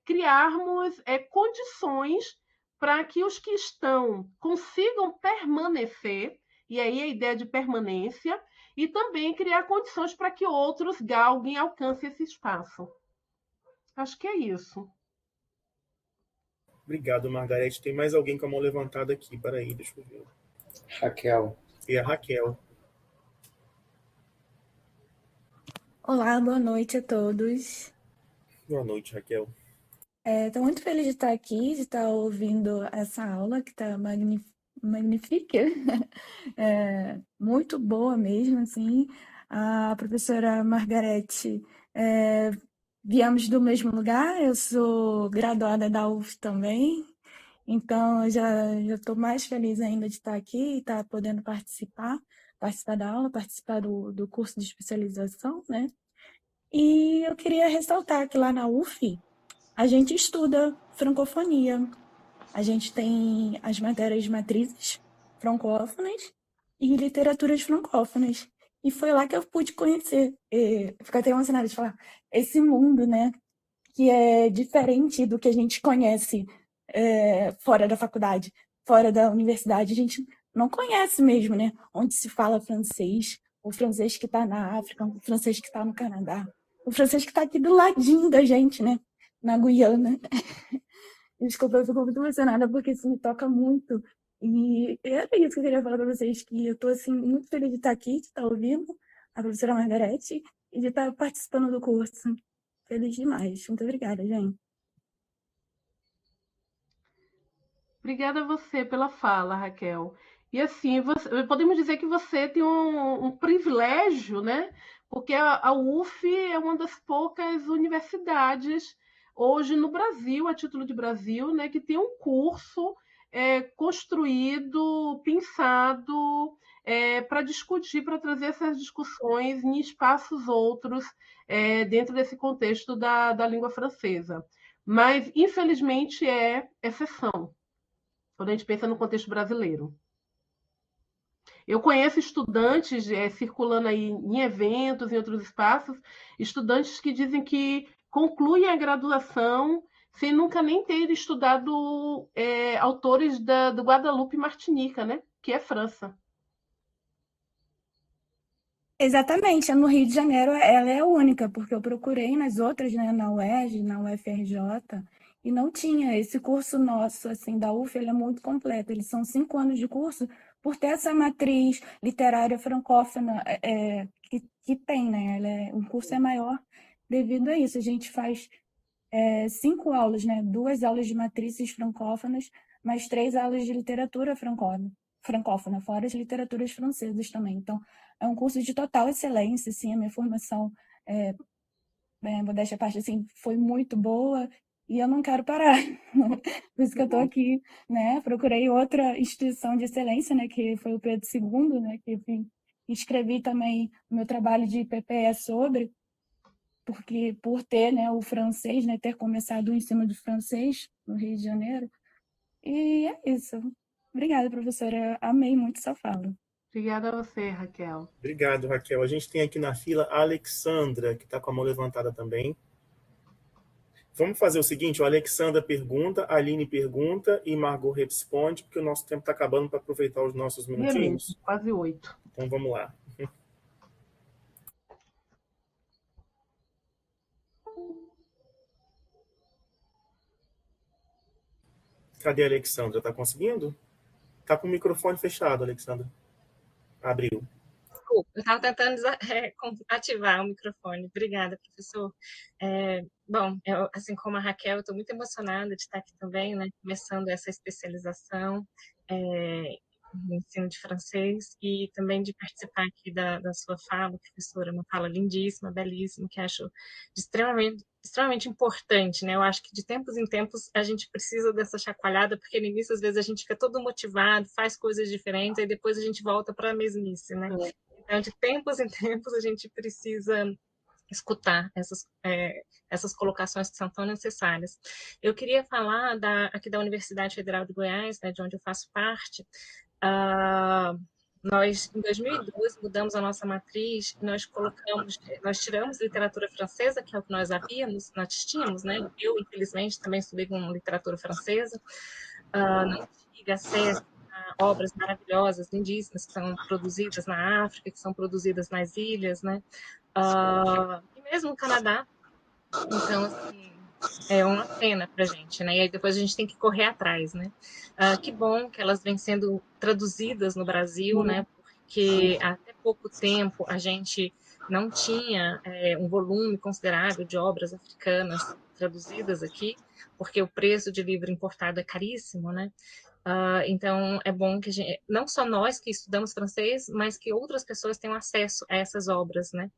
criarmos condições para que os que estão consigam permanecer, e aí a ideia de permanência, e também criar condições para que outros galguem e alcancem esse espaço. Acho que é isso. Obrigado, Margarete. Tem mais alguém com a mão levantada aqui. Peraí, deixa eu ver. Raquel. E a Raquel. Olá, boa noite a todos. Boa noite, Raquel. Estou muito feliz de estar aqui, de estar ouvindo essa aula que está magnífica, muito boa mesmo, assim. A professora Margarete, viemos do mesmo lugar, eu sou graduada da UF também, então eu já estou mais feliz ainda de estar aqui e estar podendo participar da aula, participar do curso de especialização, né? E eu queria ressaltar que lá na UF a gente estuda francofonia, a gente tem as matérias matrizes francófonas e literaturas francófonas. E foi lá que eu pude conhecer, fico até emocionada de falar, esse mundo, né, que é diferente do que a gente conhece fora da faculdade, fora da universidade. A gente não conhece mesmo, né, onde se fala francês, o francês que está na África, o francês que está no Canadá, o francês que está aqui do ladinho da gente, né, na Guiana. Desculpa, eu fico muito emocionada porque isso me toca muito. E era isso que eu queria falar para vocês, que eu estou assim, muito feliz de estar aqui, de estar ouvindo a professora Margarete e de estar participando do curso. Feliz demais. Muito obrigada, gente. Obrigada a você pela fala, Raquel. E assim, podemos dizer que você tem um privilégio, né? Porque a UF é uma das poucas universidades hoje no Brasil, a título de Brasil, né, que tem um curso construído, pensado para discutir, para trazer essas discussões em espaços outros dentro desse contexto da língua francesa. Mas, infelizmente, é exceção, quando a gente pensa no contexto brasileiro. Eu conheço estudantes circulando aí em eventos, em outros espaços, estudantes que dizem que concluem a graduação sem nunca nem ter estudado autores do Guadalupe Martinica, né? Que é França. Exatamente, no Rio de Janeiro ela é a única, porque eu procurei nas outras, né, na UERJ, na UFRJ, e não tinha. Esse curso nosso, assim, da UF, ele é muito completo, eles são 5 anos de curso, por ter essa matriz literária francófona que tem, né, o curso é maior devido a isso. A gente faz 5 aulas, né, 2 aulas de matrizes francófonas, mais 3 aulas de literatura francófona, fora as literaturas francesas também. Então, é um curso de total excelência, assim, a minha formação, modéstia à parte, assim, foi muito boa e eu não quero parar. Por isso que eu estou aqui, né? Procurei outra instituição de excelência, né? Que foi o Pedro II, né? Que, enfim, escrevi também o meu trabalho de PPE sobre, porque por ter, né, o francês, né? Ter começado o ensino de francês no Rio de Janeiro. E é isso. Obrigada, professora. Eu amei muito sua fala. Obrigada a você, Raquel. Obrigado, Raquel. A gente tem aqui na fila a Alexandra, que está com a mão levantada também. Vamos fazer o seguinte, o Alexandra pergunta, a Aline pergunta e Margot responde, porque o nosso tempo está acabando para aproveitar os nossos minutinhos. Quase 8. Então vamos lá. Cadê a Alexandra? Está conseguindo? Está com o microfone fechado, Alexandra. Abriu. Desculpa, eu estava tentando ativar o microfone. Obrigada, professor. Bom, eu, assim como a Raquel, estou muito emocionada de estar aqui também, né, começando essa especialização no ensino de francês e também de participar aqui da sua fala, professora, uma fala lindíssima, belíssima, que acho extremamente importante, né? Eu acho que de tempos em tempos a gente precisa dessa chacoalhada, porque no início às vezes a gente fica todo motivado, faz coisas diferentes, e depois a gente volta para a mesmice, né? Então, de tempos em tempos a gente precisa escutar essas colocações que são tão necessárias. Eu queria falar aqui da Universidade Federal de Goiás, né, de onde eu faço parte. Nós, em 2012, mudamos a nossa matriz, nós tiramos literatura francesa, que é o que nós tínhamos, né? Eu, infelizmente, também estudei com literatura francesa, não tive acesso a obras maravilhosas, lindíssimas, que são produzidas na África, que são produzidas nas ilhas, né? E mesmo no Canadá. Então, assim, é uma pena para a gente, né? E aí depois a gente tem que correr atrás, né? Que bom que elas vêm sendo traduzidas no Brasil, né? Porque até pouco tempo a gente não tinha um volume considerável de obras africanas traduzidas aqui, porque o preço de livro importado é caríssimo, né? Então, é bom que não só nós que estudamos francês, mas que outras pessoas tenham acesso a essas obras, né?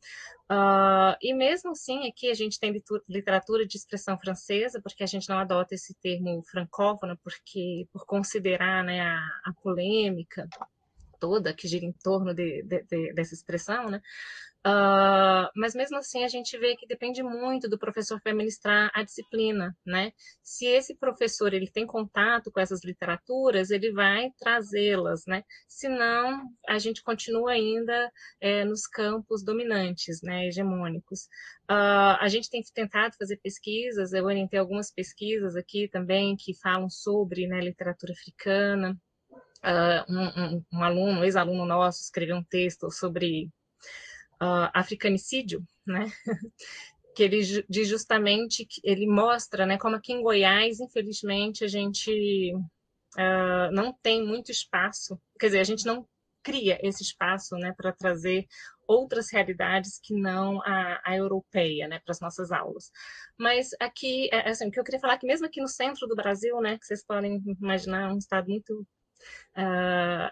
E mesmo assim, aqui a gente tem literatura de expressão francesa, porque a gente não adota esse termo francófono, por considerar, né, a polêmica toda que gira em torno dessa expressão, né? Mas mesmo assim a gente vê que depende muito do professor que vai ministrar a disciplina, né? Se esse professor ele tem contato com essas literaturas, ele vai trazê-las, né? Senão a gente continua ainda nos campos dominantes, né? Hegemônicos. A gente tem tentado fazer pesquisas, eu orientei algumas pesquisas aqui também que falam sobre, né, literatura africana. Um ex-aluno nosso escreveu um texto sobre africanicídio, né? Que ele diz justamente, ele mostra, né, como aqui em Goiás, infelizmente, a gente não tem muito espaço, quer dizer, a gente não cria esse espaço, né, para trazer outras realidades que não a europeia, né, para as nossas aulas. Mas aqui, assim, o que eu queria falar é que mesmo aqui no centro do Brasil, né, que vocês podem imaginar, um estado muito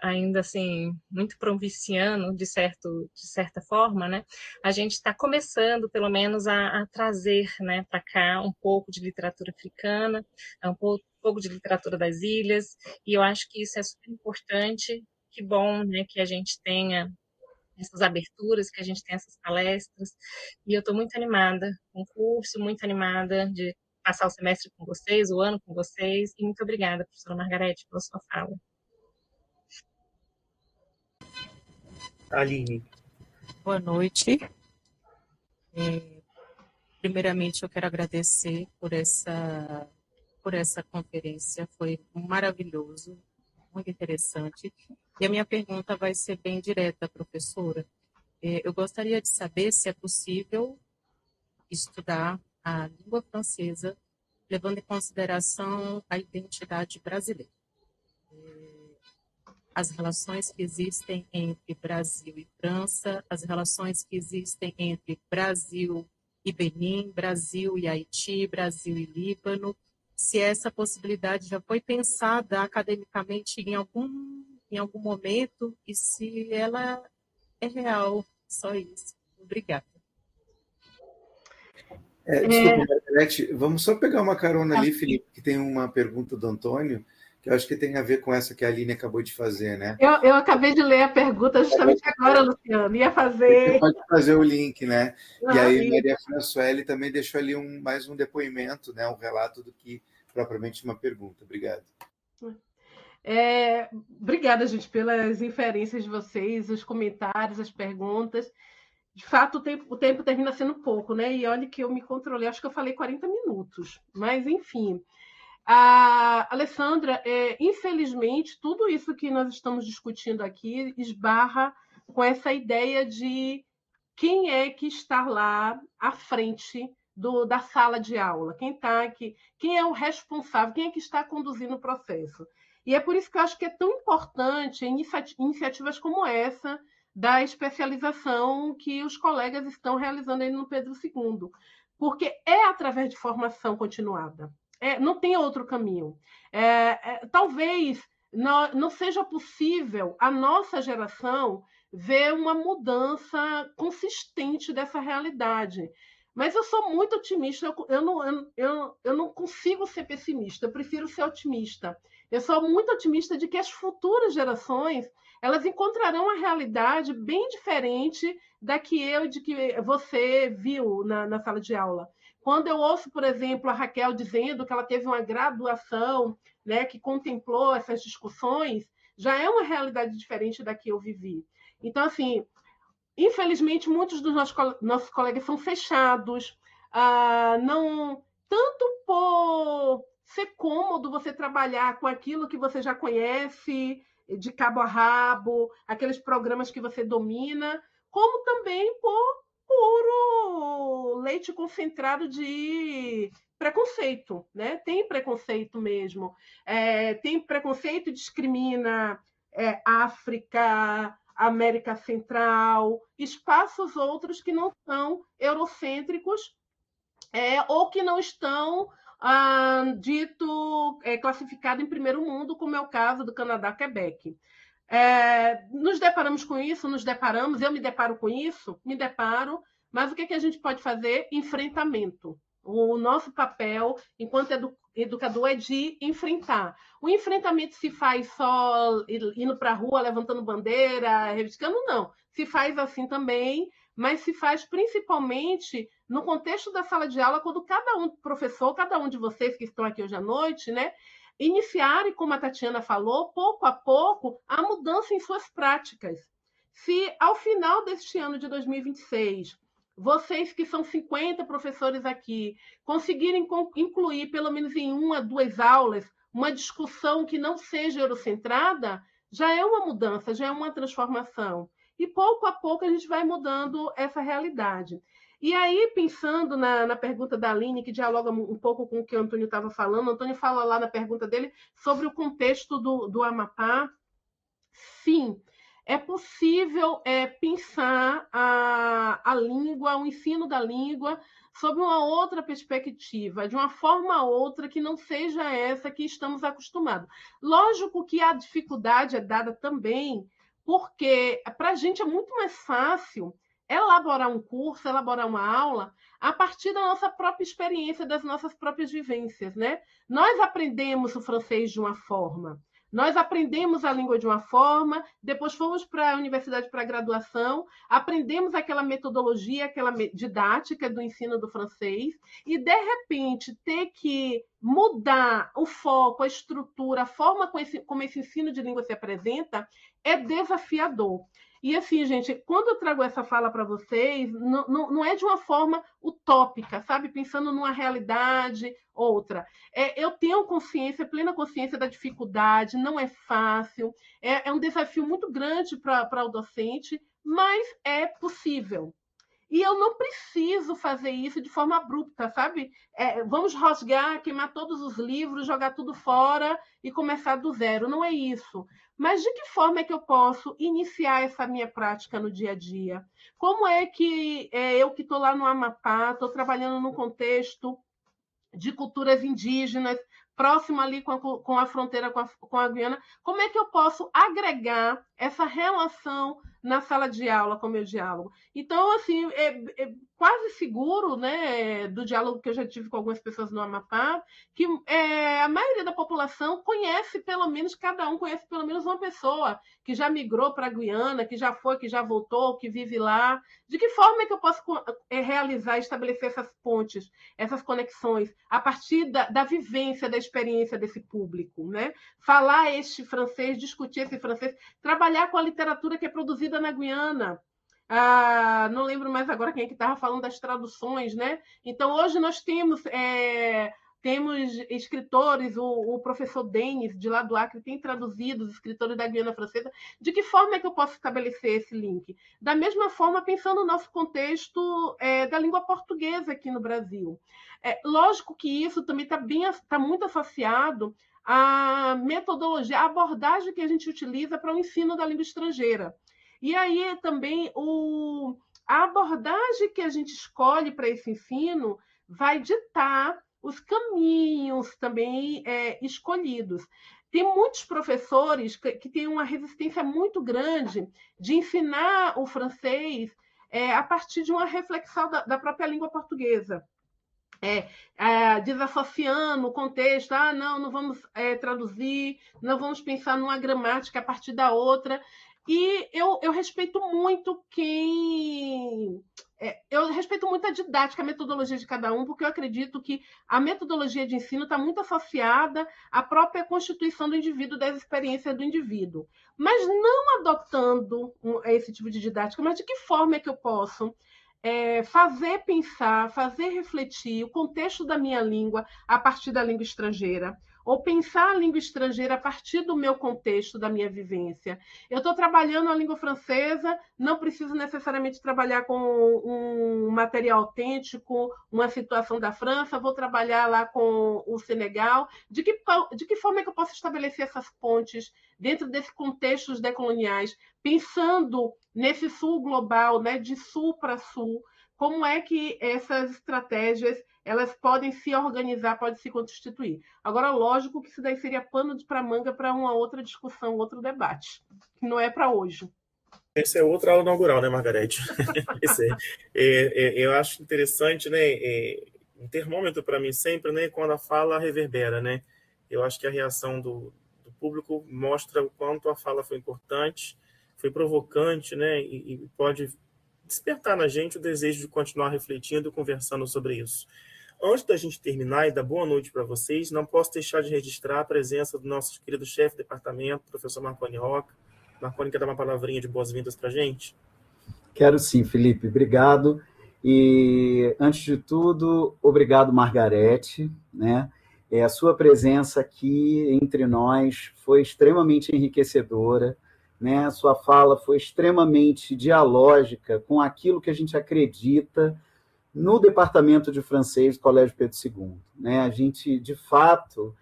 ainda assim, muito provinciano, de certa forma, né? A gente está começando, pelo menos, a trazer, né, para cá um pouco de literatura africana, um pouco de literatura das ilhas, e eu acho que isso é super importante. Que bom, né, que a gente tenha essas aberturas, que a gente tenha essas palestras, e eu estou muito animada com o curso, muito animada de passar o semestre com vocês, o ano com vocês, e muito obrigada, professora Margarete, pela sua fala. Aline. Boa noite. Primeiramente, eu quero agradecer por essa conferência, foi maravilhoso, muito interessante. E a minha pergunta vai ser bem direta, professora. Eu gostaria de saber se é possível estudar a língua francesa levando em consideração a identidade brasileira. As relações que existem entre Brasil e França, as relações que existem entre Brasil e Benin, Brasil e Haiti, Brasil e Líbano, se essa possibilidade já foi pensada academicamente em algum momento e se ela é real, só isso. Obrigada. Desculpa, Margarete, vamos só pegar uma carona ali, Felipe, que tem uma pergunta do Antônio, que eu acho que tem a ver com essa que a Aline acabou de fazer, né? Eu acabei de ler a pergunta justamente agora, Luciano. Ia fazer... Você pode fazer o link, né? E aí, Maria Françoele também deixou ali mais um depoimento, né? Um relato do que propriamente uma pergunta. Obrigado. Obrigada, gente, pelas inferências de vocês, os comentários, as perguntas. De fato, o tempo termina sendo pouco, né? E olha que eu me controlei, acho que eu falei 40 minutos. Mas, enfim... A Alessandra, infelizmente, tudo isso que nós estamos discutindo aqui esbarra com essa ideia de quem é que está lá à frente da sala de aula, quem está aqui, quem é o responsável, quem é que está conduzindo o processo. E é por isso que eu acho que é tão importante iniciativas como essa da especialização que os colegas estão realizando aí no Pedro II, porque é através de formação continuada. Não tem outro caminho. Talvez não seja possível a nossa geração ver uma mudança consistente dessa realidade. Mas eu sou muito otimista, eu não consigo ser pessimista, eu prefiro ser otimista. Eu sou muito otimista de que as futuras gerações elas encontrarão uma realidade bem diferente da que de que você viu na sala de aula. Quando eu ouço, por exemplo, a Raquel dizendo que ela teve uma graduação, né, que contemplou essas discussões, já é uma realidade diferente da que eu vivi. Então, assim, infelizmente, muitos dos nossos colegas são fechados, não tanto por ser cômodo você trabalhar com aquilo que você já conhece, de cabo a rabo, aqueles programas que você domina, como também por puro leite concentrado de preconceito, né? Tem preconceito mesmo. Tem preconceito e discrimina África, América Central, espaços outros que não são eurocêntricos ou que não estão classificado em primeiro mundo, como é o caso do Canadá, Quebec. Nos deparamos com isso, eu me deparo com isso, mas o que a gente pode fazer? Enfrentamento. O nosso papel, enquanto educador, é de enfrentar. O enfrentamento se faz só indo para a rua, levantando bandeira, reivindicando, não. Se faz assim também, mas se faz principalmente no contexto da sala de aula, quando cada um de vocês que estão aqui hoje à noite, né, iniciarem, como a Tatiana falou, pouco a pouco, a mudança em suas práticas. Se, ao final deste ano de 2026, vocês que são 50 professores aqui, conseguirem incluir, pelo menos em 1 a 2 aulas, uma discussão que não seja eurocentrada, já é uma mudança, já é uma transformação. E, pouco a pouco, a gente vai mudando essa realidade. E aí, pensando na pergunta da Aline, que dialoga um pouco com o que o Antônio estava falando, o Antônio fala lá na pergunta dele sobre o contexto do Amapá. Sim, é possível pensar a língua, o ensino da língua, sob uma outra perspectiva, de uma forma ou outra que não seja essa que estamos acostumados. Lógico que a dificuldade é dada também, porque para a gente é muito mais fácil elaborar um curso, elaborar uma aula, a partir da nossa própria experiência, das nossas próprias vivências, né? Nós aprendemos o francês de uma forma, nós aprendemos a língua de uma forma, depois fomos para a universidade para a graduação, aprendemos aquela metodologia, aquela didática do ensino do francês, e, de repente, ter que mudar o foco, a estrutura, a forma como esse ensino de língua se apresenta, é desafiador. E assim, gente, quando eu trago essa fala para vocês, não é de uma forma utópica, sabe? Pensando numa realidade, outra. Eu tenho consciência, plena consciência da dificuldade, não é fácil, é um desafio muito grande para o docente, mas é possível. E eu não preciso fazer isso de forma abrupta, sabe? Vamos rasgar, queimar todos os livros, jogar tudo fora e começar do zero. Não é isso. Mas de que forma é que eu posso iniciar essa minha prática no dia a dia? Como é que eu que estou lá no Amapá, estou trabalhando num contexto de culturas indígenas, próximo ali com a fronteira com a Guiana, como é que eu posso agregar essa relação na sala de aula com o meu diálogo? Então, assim, é quase seguro, né, do diálogo que eu já tive com algumas pessoas no Amapá, que a maioria da população conhece pelo menos, cada um conhece pelo menos uma pessoa que já migrou para a Guiana, que já foi, que já voltou, que vive lá. De que forma é que eu posso realizar, estabelecer essas pontes, essas conexões, a partir da vivência, da experiência desse público, né? Falar este francês, discutir esse francês, trabalhar com a literatura que é produzida na Guiana. Não lembro mais agora quem é que estava falando das traduções, né? Então, hoje nós temos escritores, o professor Denis, de lá do Acre, tem traduzido os escritores da Guiana Francesa. De que forma é que eu posso estabelecer esse link? Da mesma forma, pensando no nosso contexto da língua portuguesa aqui no Brasil. Lógico que isso também está muito associado à metodologia, à abordagem que a gente utiliza para o ensino da língua estrangeira. E aí também a abordagem que a gente escolhe para esse ensino vai ditar os caminhos também escolhidos. Tem muitos professores que têm uma resistência muito grande de ensinar o francês a partir de uma reflexão da própria língua portuguesa. Desassociando o contexto, não vamos traduzir, não vamos pensar numa gramática a partir da outra. E eu respeito muito eu respeito muito a didática, a metodologia de cada um, porque eu acredito que a metodologia de ensino está muito associada à própria constituição do indivíduo, das experiências do indivíduo. Mas não adotando esse tipo de didática, mas de que forma é que eu posso fazer pensar, fazer refletir o contexto da minha língua a partir da língua estrangeira, ou pensar a língua estrangeira a partir do meu contexto, da minha vivência. Eu estou trabalhando a língua francesa, não preciso necessariamente trabalhar com um material autêntico, uma situação da França, vou trabalhar lá com o Senegal. De que forma é que eu posso estabelecer essas pontes dentro desses contextos decoloniais, pensando nesse sul global, né, de sul para sul? Como é que essas estratégias elas podem se organizar, podem se constituir? Agora, lógico que isso daí seria pano para manga para uma outra discussão, outro debate, que não é para hoje. Essa é outra aula inaugural, né, Margarete? Eu acho interessante, né? Um termômetro para mim sempre, né? Quando a fala reverbera, né? Eu acho que a reação do público mostra o quanto a fala foi importante, foi provocante, né? E pode despertar na gente o desejo de continuar refletindo e conversando sobre isso. Antes da gente terminar e dar boa noite para vocês, não posso deixar de registrar a presença do nosso querido chefe de departamento, professor Marconi Roca. Marconi, quer dar uma palavrinha de boas-vindas para a gente? Quero sim, Felipe, obrigado. E, antes de tudo, obrigado, Margarete, né? A sua presença aqui entre nós foi extremamente enriquecedora, né? A sua fala foi extremamente dialógica com aquilo que a gente acredita no Departamento de Francês do Colégio Pedro II. Né? A gente, de fato,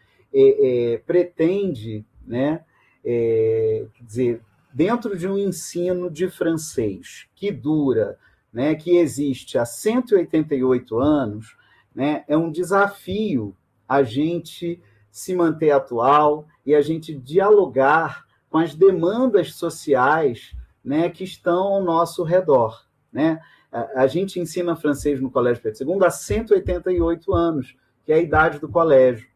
pretende, né, quer dizer, dentro de um ensino de francês que dura, né, que existe há 188 anos, né, é um desafio a gente se manter atual e a gente dialogar com as demandas sociais, né, que estão ao nosso redor, né? A gente ensina francês no Colégio Pedro II há 188 anos, que é a idade do colégio.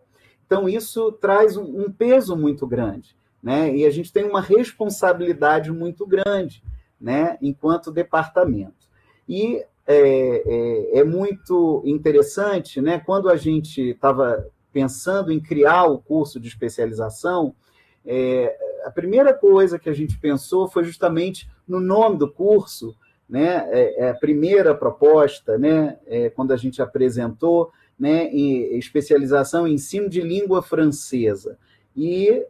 Então, isso traz um peso muito grande, né? E a gente tem uma responsabilidade muito grande, né, enquanto departamento. E é muito interessante, né, quando a gente estava pensando em criar o curso de especialização, a primeira coisa que a gente pensou foi justamente no nome do curso, né, a primeira proposta, né, quando a gente apresentou, né, especialização em ensino de língua francesa. E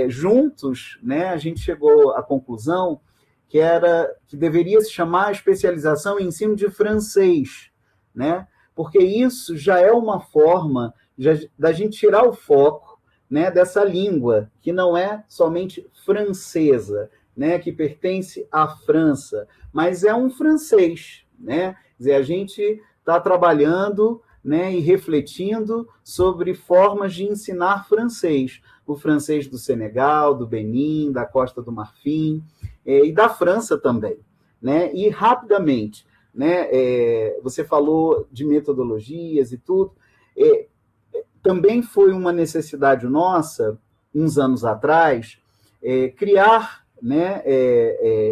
juntos, né, a gente chegou à conclusão que deveria se chamar especialização em ensino de francês, né, porque isso já é uma forma da gente tirar o foco, né, dessa língua, que não é somente francesa, né, que pertence à França, mas é um francês, né? Quer dizer, a gente está trabalhando, né, e refletindo sobre formas de ensinar francês, o francês do Senegal, do Benin, da Costa do Marfim, e da França também, né? E rapidamente, né, você falou de metodologias e tudo, também foi uma necessidade nossa, uns anos atrás, criar, né,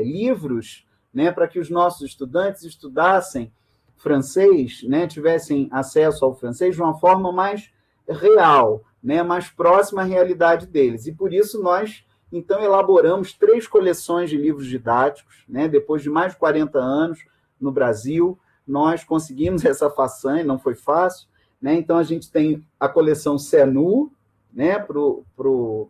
livros, né, para que os nossos estudantes estudassem francês, né, tivessem acesso ao francês de uma forma mais real, né, mais próxima à realidade deles. E por isso nós, então, elaboramos 3 coleções de livros didáticos, né, depois de mais de 40 anos no Brasil, nós conseguimos essa façanha, não foi fácil, né? Então, a gente tem a coleção CENU, né, para o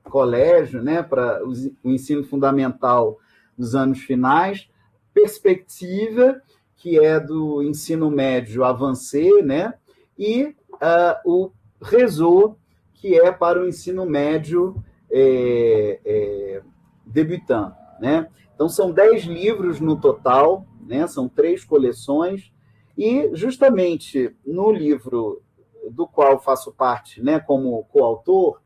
colégio, né, para o ensino fundamental dos anos finais, Perspectiva, que é do ensino médio avancé, né, e o Réseau, que é para o ensino médio debutant, né? Então, são 10 livros no total, né, são 3 coleções, e justamente no livro do qual faço parte, né, como coautor,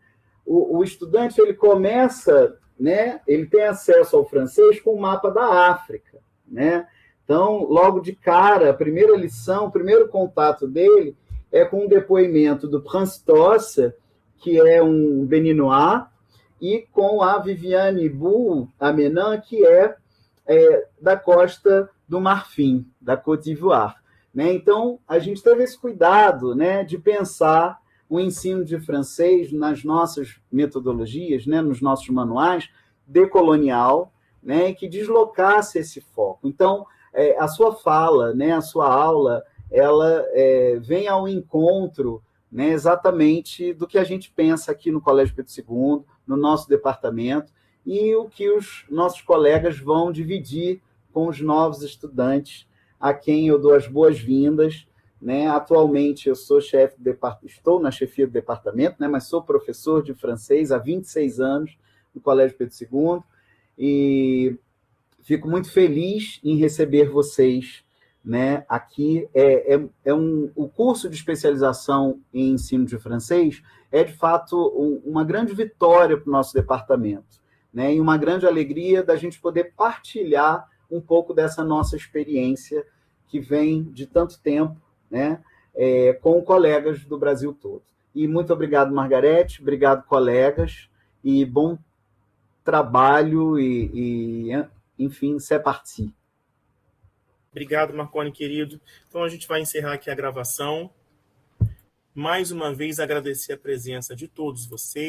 o estudante ele começa, né, ele tem acesso ao francês com o mapa da África, né? Então, logo de cara, a primeira lição, o primeiro contato dele é com um depoimento do Prince Tosse, que é um Beninois, e com a Viviane Bou Amenan, que é da Costa do Marfim, da Côte d'Ivoire. Né? Então, a gente teve esse cuidado, né, de pensar o ensino de francês nas nossas metodologias, né, nos nossos manuais, decolonial, né, que deslocasse esse foco. Então, a sua fala, né, a sua aula, ela vem ao encontro, né, exatamente do que a gente pensa aqui no Colégio Pedro II, no nosso departamento, e o que os nossos colegas vão dividir com os novos estudantes, a quem eu dou as boas-vindas, né? Atualmente eu sou estou na chefia do departamento, né? Mas sou professor de francês há 26 anos no Colégio Pedro II e fico muito feliz em receber vocês, né? Aqui o curso de especialização em ensino de francês é de fato uma grande vitória para o nosso departamento, né? E uma grande alegria da gente poder partilhar um pouco dessa nossa experiência que vem de tanto tempo, né, com colegas do Brasil todo. E muito obrigado, Margarete, obrigado, colegas, e bom trabalho enfim, c'est parti. Obrigado, Marconi, querido. Então, a gente vai encerrar aqui a gravação. Mais uma vez, agradecer a presença de todos vocês.